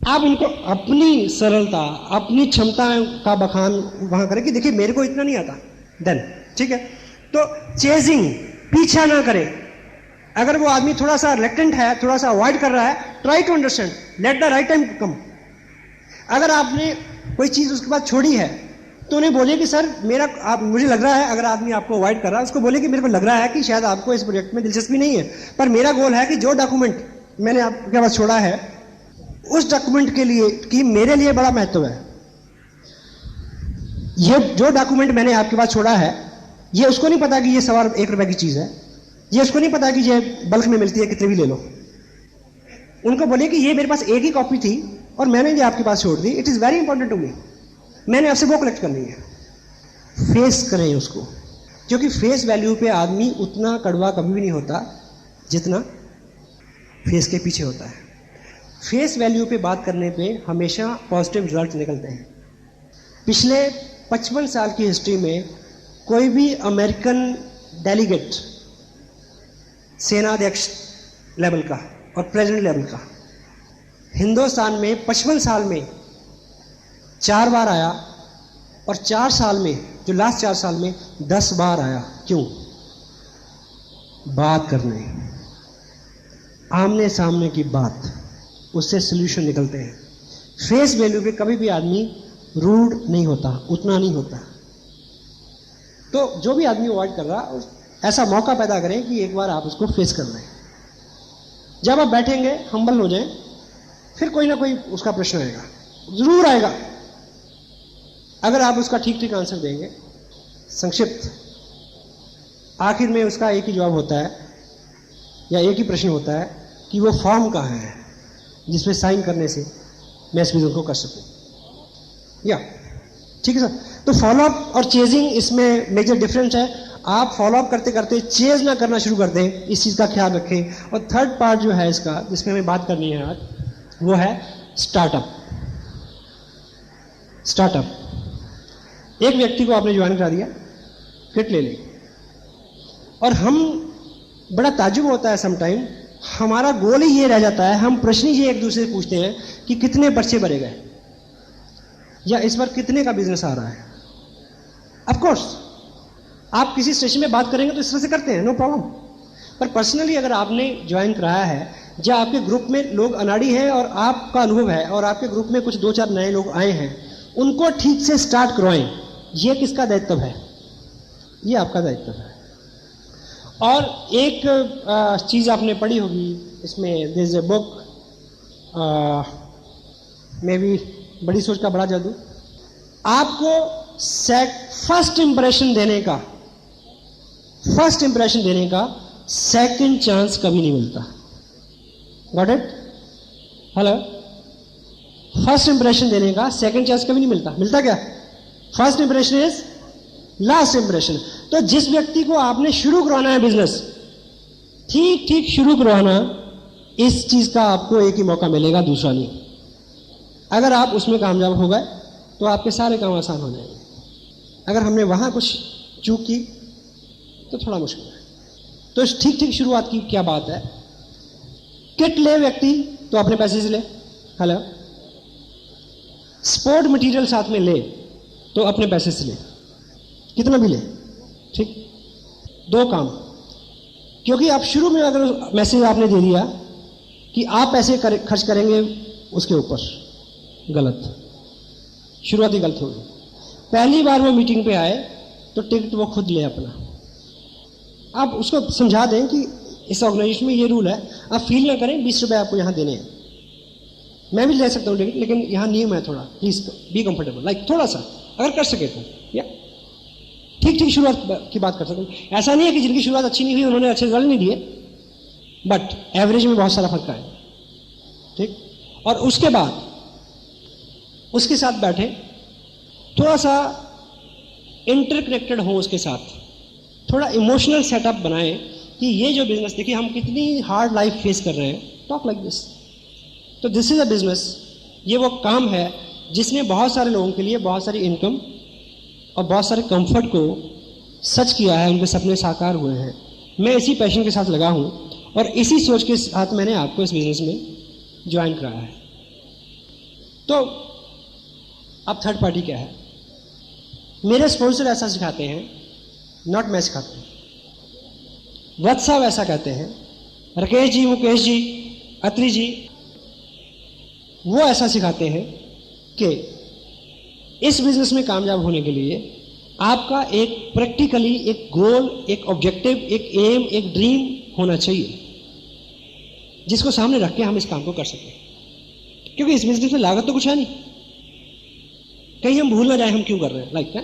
आप उनको अपनी सरलता, अपनी क्षमता का बखान वहां करें कि देखिए मेरे को इतना नहीं आता, देन ठीक है। तो चेजिंग, पीछा ना करें। अगर वो आदमी थोड़ा सा रिलेक्टेंट है, थोड़ा सा अवॉइड कर रहा है, try to understand, let the right time come. अगर आपने कोई चीज उसके बाद छोड़ी है तो उन्हें बोलिए कि सर मुझे लग रहा है, अगर आदमी आपको अवॉइड कर रहा है उसको बोलिए कि मेरे को लग रहा है कि शायद आपको इस प्रोजेक्ट में दिलचस्पी नहीं है, पर मेरा गोल है कि जो डॉक्यूमेंट मैंने आपके पास छोड़ा है उस डॉक्यूमेंट के लिए कि मेरे लिए बड़ा महत्व है। ये जो डॉक्यूमेंट मैंने आपके पास छोड़ा है, ये उसको नहीं पता कि ये ₹1 की चीज है, ये उसको नहीं पता कि ये बल्क में मिलती है, कितने भी ले लो। उनको बोलिए कि ये मेरे पास एक ही कॉपी थी और मैंने ये आपके पास छोड़ दी, it is very important to me, मैंने आपसे वो कलेक्ट करनी है। फेस करें उसको, क्योंकि फेस वैल्यू पे आदमी उतना कड़वा कभी भी नहीं होता जितना फेस के पीछे होता है। फेस वैल्यू पे बात करने पे हमेशा पॉजिटिव रिजल्ट निकलते हैं। पिछले 55 साल की हिस्ट्री में कोई भी अमेरिकन डेलीगेट, सेनाध्यक्ष लेवल का और प्रेसिडेंट लेवल का, हिंदुस्तान में 55 साल में 4 बार आया और 4 साल में, जो लास्ट 4 साल में 10 बार आया। क्यों? बात करने, आमने सामने की बात, उससे सोल्यूशन निकलते हैं। फेस वैल्यू पे कभी भी आदमी रूड नहीं होता, उतना नहीं होता। तो जो भी आदमी अवॉइड कर रहा, ऐसा मौका पैदा करें कि एक बार आप उसको फेस कर लें। जब आप बैठेंगे हम्बल हो जाएं, फिर कोई ना कोई उसका प्रश्न आएगा, जरूर आएगा। अगर आप उसका ठीक ठीक आंसर देंगे, संक्षिप्त, आखिर में उसका एक ही जवाब होता है या एक ही प्रश्न होता है कि वो फॉर्म कहाँ है जिसमें साइन करने से मैं इस बिजनेस को कर सकूं, या ठीक है सर। तो फॉलोअप और चेजिंग, इसमें मेजर डिफरेंस है। आप फॉलोअप करते करते चेज ना करना शुरू कर दें, इस चीज का ख्याल रखें। और थर्ड पार्ट जो है इसका, जिसमें हमें बात करनी है आज, वो है स्टार्टअप। स्टार्टअप, एक व्यक्ति को आपने ज्वाइन करा दिया, किट ले ली, और हम बड़ा ताज्जुब होता है समटाइम, हमारा गोल ही ये रह जाता है, हम प्रश्न ही एक दूसरे से पूछते हैं कि कितने पर्चे भरे गए या इस बार कितने का बिजनेस आ रहा है। ऑफ कोर्स आप किसी स्टेशन में बात करेंगे तो इस तरह से करते हैं, नो प्रॉब्लम। पर पर्सनली अगर आपने ज्वाइन कराया है, या आपके ग्रुप में लोग अनाड़ी हैं और आपका अनुभव है, और आपके ग्रुप में कुछ 2-4 नए लोग आए हैं, उनको ठीक से स्टार्ट करवाएं। ये किसका दायित्व है? ये आपका दायित्व है। और एक चीज़ आपने पढ़ी होगी इसमें, there is a book, maybe बड़ी सोच का बड़ा जादू। आपको फर्स्ट इंप्रेशन देने का सेकंड चांस कभी नहीं मिलता। Got it? Hello? First impression देने का सेकंड चांस कभी नहीं मिलता। मिलता क्या? First impression is last impression. तो जिस व्यक्ति को आपने शुरू करवाना है बिजनेस, ठीक ठीक शुरू करवाना, इस चीज का आपको एक ही मौका मिलेगा, दूसरा नहीं। अगर आप उसमें कामयाब हो गए तो आपके सारे काम आसान हो जाएंगे। अगर हमने वहां कुछ चूक की तो थोड़ा मुश्किल है। तो ठीक ठीक शुरुआत की क्या बात है? किट ले व्यक्ति तो अपने पैसे से ले। हेलो? स्पोर्ट मटेरियल साथ में ले तो अपने पैसे से ले, कितना भी ले, ठीक। दो काम, क्योंकि आप शुरू में अगर मैसेज आपने दे दिया कि आप पैसे खर्च करेंगे उसके ऊपर, गलत, शुरुआती गलत होगी। पहली बार वो मीटिंग पे आए तो टिकट वो खुद ले अपना। आप उसको समझा दें कि इस ऑर्गेनाइजेशन में ये रूल है, आप फील ना करें 20 रुपए आपको यहाँ देने हैं। मैं भी ले सकता हूँ टिकट, लेकिन यहाँ नियम है थोड़ा, प्लीज बी कंफर्टेबल, लाइक थोड़ा सा अगर कर सके तो, या ठीक ठीक शुरुआत की बात कर सकते हैं। ऐसा नहीं है कि जिनकी शुरुआत अच्छी नहीं हुई उन्होंने अच्छे रिजल्ट नहीं दिए, बट एवरेज में बहुत सारा फर्क आया, ठीक। और उसके बाद उसके साथ बैठे, थोड़ा सा इंटरकनेक्टेड हो उसके साथ, थोड़ा इमोशनल सेटअप बनाए कि ये जो बिजनेस, देखिए हम कितनी हार्ड लाइफ फेस कर रहे हैं, टॉक लाइक दिस। तो दिस इज अ बिजनेस, ये वो काम है जिसने बहुत सारे लोगों के लिए बहुत सारी इनकम और बहुत सारे कंफर्ट को सच किया है, उनके सपने साकार हुए हैं। मैं इसी पैशन के साथ लगा हूं और इसी सोच के साथ मैंने आपको इस बिजनेस में ज्वाइन कराया है। तो अब थर्ड पार्टी क्या है? मेरे स्पॉन्सर ऐसा सिखाते हैं, नॉट मैं सिखाता हूं, वत्स साहब ऐसा कहते हैं, राकेश जी, मुकेश जी, अत्री जी, वो ऐसा सिखाते हैं कि इस बिजनेस में कामयाब होने के लिए आपका एक प्रैक्टिकली एक गोल, एक ऑब्जेक्टिव, एक एम, एक ड्रीम होना चाहिए, जिसको सामने रख के हम इस काम को कर सकें। क्योंकि इस बिजनेस में लागत तो कुछ है नहीं, कहीं हम भूल ना जाए हम क्यों कर रहे हैं, लाइक है।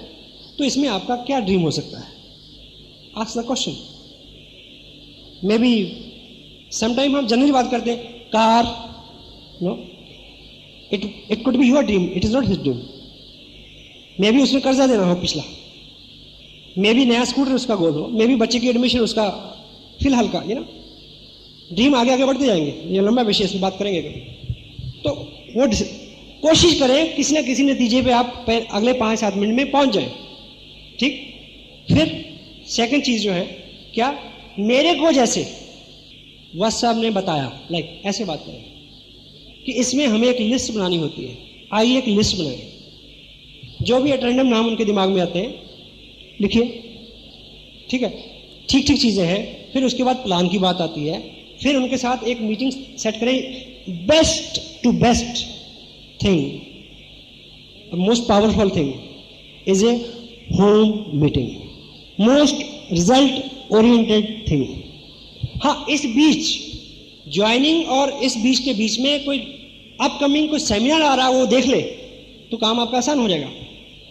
तो इसमें आपका क्या ड्रीम हो सकता है? Ask the question. Maybe sometime हम जनरली बात करते हैं, car, no, it could be your dream, it is not his dream. Maybe उसने कर्जा देना हो पिछला, मे बी नया स्कूटर उसका गोल हो, मे बी बच्चे की एडमिशन उसका फिलहाल का, ये ना, ड्रीम आगे आगे बढ़ते जाएंगे, ये लंबा विषय, इसमें बात करेंगे कभी। तो वो कोशिश करें किसी ना किसी नतीजे पे आप अगले 5-7 मिनट में पहुंच जाए, ठीक। फिर सेकंड चीज जो है क्या, मेरे को जैसे वत्स साहब ने बताया, लाइक ऐसे बात करें कि इसमें हमें एक लिस्ट बनानी होती है। आइए एक लिस्ट बनाएं, जो भी अटेंडम नाम उनके दिमाग में आते हैं लिखिए, ठीक है, ठीक ठीक चीजें हैं। फिर उसके बाद प्लान की बात आती है, फिर उनके साथ एक मीटिंग सेट करें। Best to best thing, most powerful thing is a home meeting, most result oriented thing. हाँ, इस बीच ज्वाइनिंग और इस बीच के बीच में कोई अपकमिंग कोई सेमिनार आ रहा है वो देख ले तो काम आपका आसान हो जाएगा,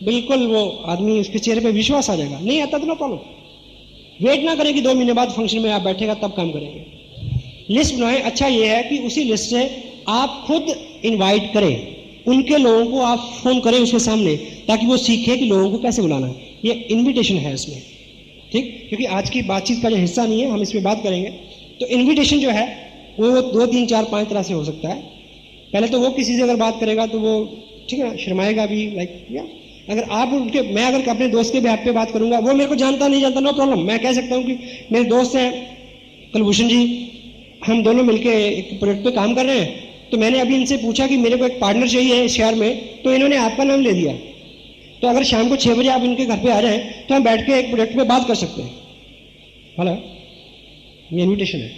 बिल्कुल वो आदमी उसके चेहरे पे विश्वास आ जाएगा। नहीं आता तो नो प्रॉब्लम, वेट ना करें कि 2 महीने बाद फंक्शन में आप बैठेगा तब काम करेंगे। लिस्ट बनाएं। अच्छा ये है कि उसी लिस्ट से आप खुद इनवाइट करें, उनके लोगों को आप फोन करें उसके सामने, ताकि वो सीखे कि लोगों को कैसे बुलाना है। ये इन्विटेशन है इसमें, ठीक, क्योंकि आज की बातचीत का जो हिस्सा नहीं है, हम इस पर बात करेंगे। तो इन्विटेशन जो है वो 2, 3, 4, 5 तरह से हो सकता है। पहले तो वो किसी से अगर बात करेगा तो वो, ठीक है, शर्माएगा भी, लाइक, या अगर आप उनके, मैं अगर अपने दोस्त के बिहाफ पे बात करूंगा, वो मेरे को जानता नहीं जानता, नो प्रॉब्लम, मैं कह सकता हूँ कि मेरे दोस्त हैं कुलभूषण जी, हम दोनों मिलके एक प्रोजेक्ट पे काम कर रहे हैं, तो मैंने अभी इनसे पूछा कि मेरे को एक पार्टनर चाहिए इस शहर में, तो इन्होंने आपका नाम ले दिया। तो अगर शाम को 6 बजे आप इनके घर पे आ जाएं तो हम बैठ के एक प्रोजेक्ट पे बात कर सकते हैं। हेलो, ये इन्विटेशन है।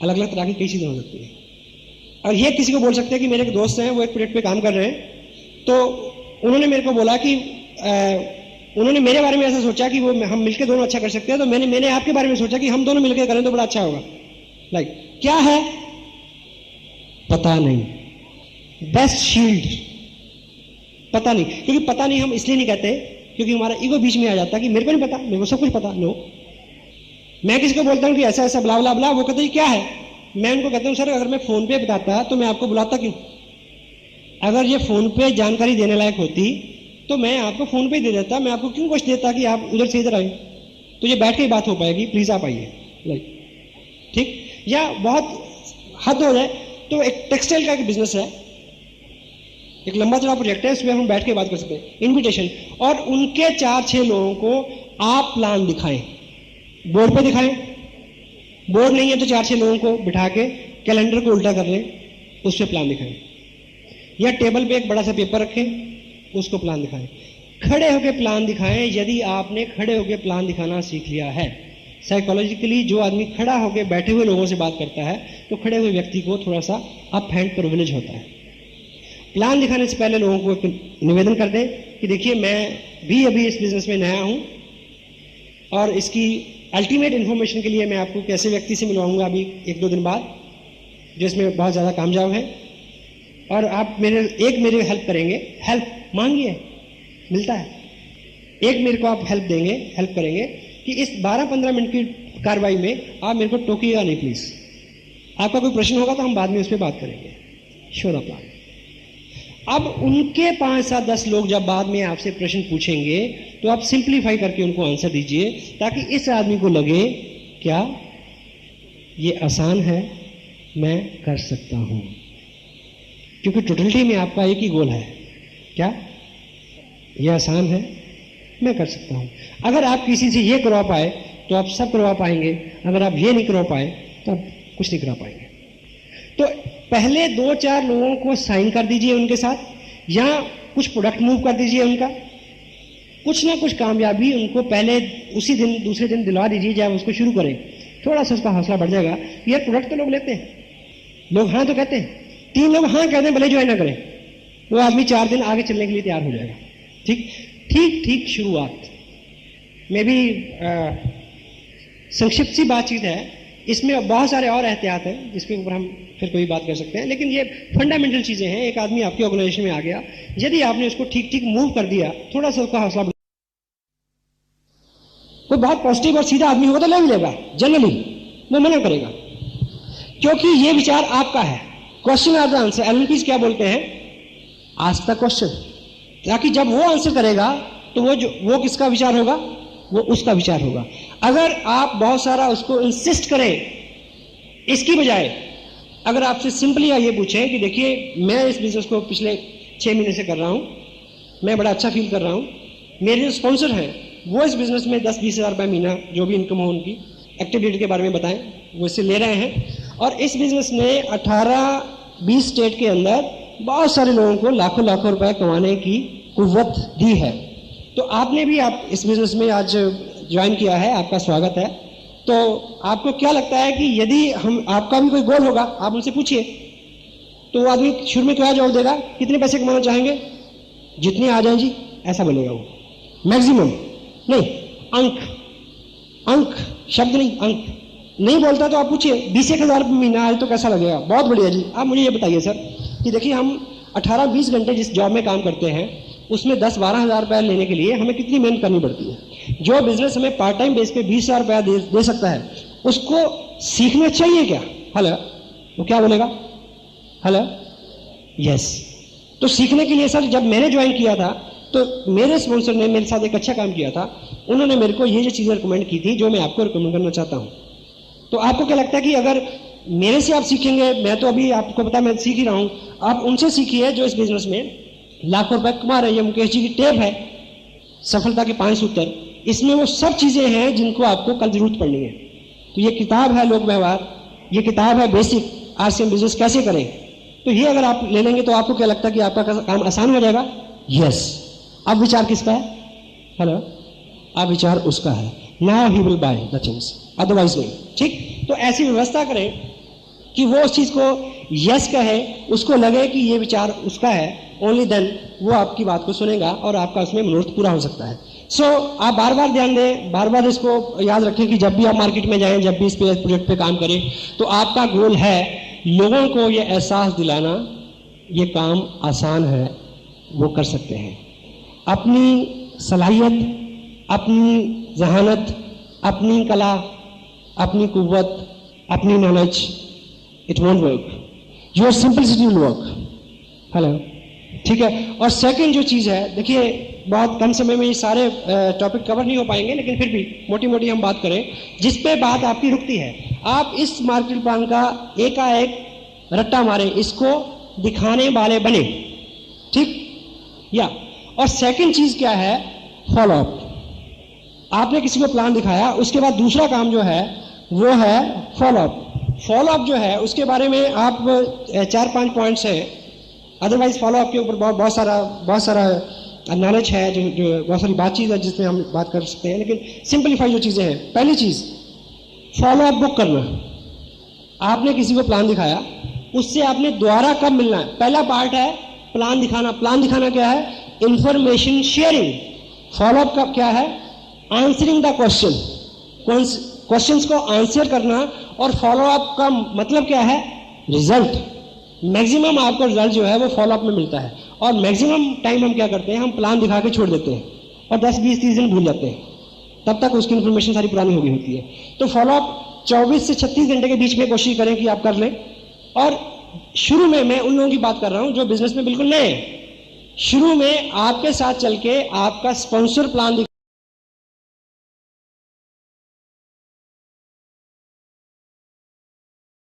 अलग अलग तरह की कई चीजें हो सकती है। और ये किसी को बोल सकते हैं कि मेरे एक दोस्त हैं, वो एक प्रोजेक्ट पे काम कर रहे हैं, तो उन्होंने मेरे को बोला कि उन्होंने मेरे बारे में ऐसा सोचा कि वो हम मिलकर दोनों अच्छा कर सकते हैं, तो मैंने आपके बारे में सोचा कि हम दोनों मिलकर करें तो बड़ा अच्छा होगा। लाइक क्या है पता नहीं, बेस्ट शील्ड पता नहीं, क्योंकि पता नहीं हम इसलिए नहीं कहते क्योंकि हमारा ईगो बीच में आ जाता है कि मेरे को नहीं पता, मेरे को सब कुछ पता। नो, मैं किसी को बोलता हूं कि ऐसा ऐसा ब्ला ब्ला ब्ला, वो कहते हैं क्या है, मैं उनको कहता हूं सर अगर मैं फोन पे बताता तो मैं आपको बुलाता क्यों? अगर ये फोन पे जानकारी देने लायक होती तो मैं आपको फोन पे दे देता, मैं आपको क्यों कुछ देता कि आप उधर से इधर आए? तो ये बैठ के ही बात हो पाएगी, प्लीज आप आइए। लाइक ठीक, या बहुत हद हो जाए तो एक टेक्सटाइल का एक बिजनेस है, एक लंबा चौड़ा प्रोजेक्ट है, उसमें हम बैठ के बात कर सकते हैं। इन्विटेशन, और उनके 4-6 लोगों को आप प्लान दिखाएं, बोर्ड पे दिखाएं, बोर्ड नहीं है तो 4-6 लोगों को बिठा के कैलेंडर को उल्टा कर लें, उस पर प्लान दिखाएं, या टेबल पे एक बड़ा सा पेपर रखें, उसको प्लान दिखाएं, खड़े होकर प्लान दिखाएं। यदि आपने खड़े होकर प्लान दिखाना सीख लिया है, साइकोलॉजिकली जो आदमी खड़ा होकर बैठे हुए लोगों से बात करता है तो खड़े हुए व्यक्ति को थोड़ा सा अप हैंड प्रिविलेज होता है। प्लान दिखाने से पहले लोगों को निवेदन कर दें कि देखिए मैं भी अभी इस बिजनेस में नया हूं और इसकी अल्टीमेट इंफॉर्मेशन के लिए मैं आपको कैसे व्यक्ति से मिलवाऊंगा अभी 1-2 दिन बाद, जो इसमें बहुत ज़्यादा कामयाब है, और आप मेरे हेल्प करेंगे, हेल्प मांगिए, मिलता है। एक मेरे को आप हेल्प देंगे, हेल्प करेंगे कि इस 12-15 मिनट की कार्रवाई में आप मेरे को टोकिएगा नहीं प्लीज। आपका कोई प्रश्न होगा तो हम बाद में उस पर बात करेंगे। Sure plan. अब उनके 5-7-10 लोग जब बाद में आपसे प्रश्न पूछेंगे तो आप सिंप्लीफाई करके उनको आंसर दीजिए, ताकि इस आदमी को लगे क्या ये आसान है, मैं कर सकता हूं। क्योंकि टोटलिटी में आपका एक ही गोल है, क्या ये आसान है, मैं कर सकता हूं। अगर आप किसी से ये करवा पाए तो आप सब करवा पाएंगे, अगर आप ये नहीं करवा पाए तो आप कुछ नहीं करा पाएंगे। तो पहले 2-4 लोगों को साइन कर दीजिए उनके साथ, या कुछ प्रोडक्ट मूव कर दीजिए उनका, कुछ ना कुछ कामयाबी उनको पहले उसी दिन दूसरे दिन दिलवा दीजिए जब उसको शुरू करें। थोड़ा सा उसका हौसला बढ़ जाएगा। यार प्रोडक्ट तो लोग लेते हैं, लोग हाँ तो कहते हैं, 3 लोग हाँ कहते हैं भले ज्वाइन ना करें, वो आदमी 4 दिन आगे चलने के लिए तैयार हो जाएगा। ठीक ठीक ठीक शुरुआत में भी संक्षिप्त सी बातचीत है, इसमें बहुत सारे और एहतियात हैं जिसके ऊपर हम फिर कोई बात कर सकते हैं, लेकिन ये फंडामेंटल चीजें हैं। एक आदमी आपकी ऑर्गेनाइजेशन में आ गया, यदि आपने उसको ठीक ठीक मूव कर दिया, थोड़ा सा उसका हौसला, कोई बहुत पॉजिटिव और सीधा आदमी होगा तो ले भी लेगा, जनरली वो मना करेगा, क्योंकि ये विचार आपका है। Question are the answer. LNPs क्या बोलते हैं? आस्क द क्वेश्चन, ताकि जब वो आंसर करेगा तो वो किसका विचार होगा? वो उसका विचार होगा। अगर आप बहुत सारा उसको इंसिस्ट करें इसकी बजाय, अगर आपसे सिंपली ये पूछें कि देखिए मैं इस बिजनेस को पिछले 6 महीने से कर रहा हूं, मैं बड़ा अच्छा फील कर रहा हूं, मेरे जो स्पॉन्सर हैं वो इस बिजनेस में 10-20 हज़ार रुपये महीना जो भी इनकम हो उनकी, एक्टिविटी के बारे में बताएं, वो इससे ले रहे हैं, और इस बिजनेस ने 18-20 स्टेट के अंदर बहुत सारे लोगों को लाखों लाखों रुपए कमाने की कुव्वत दी है। तो आपने भी आप इस बिजनेस में आज ज्वाइन किया है, आपका स्वागत है। तो आपको क्या लगता है कि यदि हम आपका भी कोई गोल होगा, आप उनसे पूछिए, तो वो आदमी शुरू में क्या जवाब देगा? कितने पैसे कमाना चाहेंगे? जितने आ जाए जी, ऐसा बोलेगा वो। मैक्सिमम नहीं, अंक शब्द नहीं, अंक नहीं बोलता तो आप पूछिए 20-1 हज़ार महीना है तो कैसा लगेगा? बहुत बढ़िया जी। आप मुझे ये बताइए सर कि देखिए हम 18-20 घंटे जिस जॉब में काम करते हैं उसमें 10-12 हज़ार रुपया लेने के लिए हमें कितनी मेहनत करनी पड़ती है। जो बिजनेस हमें पार्ट टाइम बेस पे 20 हज़ार रुपया दे सकता है, उसको सीखना चाहिए क्या? हेलो, वो क्या बोलेगा? Hello, yes. तो सीखने के लिए सर जब मैंने ज्वाइन किया था तो मेरे स्पॉन्सर ने मेरे साथ एक अच्छा काम किया था, उन्होंने मेरे को ये चीजें रिकमेंड की थी जो मैं आपको रिकमेंड करना चाहता हूँ। तो आपको क्या लगता है कि अगर मेरे से आप सीखेंगे, मैं तो अभी आपको पता मैं सीख ही रहा हूँ, आप उनसे सीखिए जो इस बिजनेस में लाखों रुपए कमा रहे हैं। मुकेश जी की टेप है सफलता के 5 सूत्र, इसमें वो सब चीजें हैं जिनको आपको कल जरूरत पड़नी है। तो ये किताब है लोक व्यवहार, ये किताब है बेसिक आरसीएम बिजनेस कैसे करें। तो ये अगर आप ले लेंगे तो आपको क्या लगता है कि आपका काम आसान हो जाएगा? यस। अब विचार किसका है? हेलो, अब विचार उसका है। Now he will by the things, otherwise नहीं। ठीक, तो ऐसी व्यवस्था करें कि वो उस चीज को यस कहे, उसको लगे कि ये विचार उसका है, ओनली देन वो आपकी बात को सुनेगा और आपका उसमें मनोरथ पूरा हो सकता है। सो आप बार बार ध्यान दें, बार बार इसको याद रखें कि जब भी आप मार्केट में जाएं, जब भी इस प्रोजेक्ट पे काम करें, तो आपका गोल है लोगों को ये एहसास दिलाना ये काम आसान है, वो कर सकते हैं। अपनी सलाहियत, अपनी जहानत, अपनी कला, अपनी कुव्वत, अपनी knowledge, it won't work, your simplicity will work. Hello, ठीक है। और सेकंड जो चीज़ है, देखिए बहुत कम समय में ये सारे टॉपिक कवर नहीं हो पाएंगे, लेकिन फिर भी मोटी मोटी हम बात करें, जिस पे बात आपकी रुकती है, आप इस मार्केट प्लान का एकाएक रट्टा मारे, इसको दिखाने वाले बने, ठीक या। और सेकंड चीज क्या है, फॉलो अप। आपने किसी को प्लान दिखाया, उसके बाद दूसरा काम जो है वो है फॉलो अप। फॉलो अप जो है उसके बारे में आप 4-5 पॉइंट्स है, अदरवाइज फॉलो अप के ऊपर बहुत सारा नॉलेज है, जो बहुत सारी बातचीत है जिसमें हम बात कर सकते हैं, लेकिन सिंपलीफाई जो चीज़ें हैं, पहली चीज़ फॉलो अप बुक करना। आपने किसी को प्लान दिखाया, उससे आपने दोबारा कब मिलना है, पहला पार्ट है प्लान दिखाना। प्लान दिखाना क्या है, इंफॉर्मेशन शेयरिंग। फॉलो अप का क्या है, आंसरिंग द क्वेश्चन, क्वेश्चंस को आंसर करना। और फॉलो अप का मतलब क्या है, रिजल्ट। मैक्सिमम आपको रिजल्ट जो है वो फॉलो अप में मिलता है, और मैक्सिमम टाइम हम क्या करते हैं, हम प्लान दिखा के छोड़ देते हैं और 10-20-30 दिन भूल जाते हैं, तब तक उसकी इन्फॉर्मेशन सारी पुरानी हो गई होती है। तो फॉलो अप 24 से 36 घंटे के बीच में कोशिश करें कि आप कर लें। और शुरू में मैं उन लोगों की बात कर रहा हूं जो बिजनेस में बिल्कुल नए हैं। शुरू में आपके साथ चल के आपका स्पॉन्सर प्लान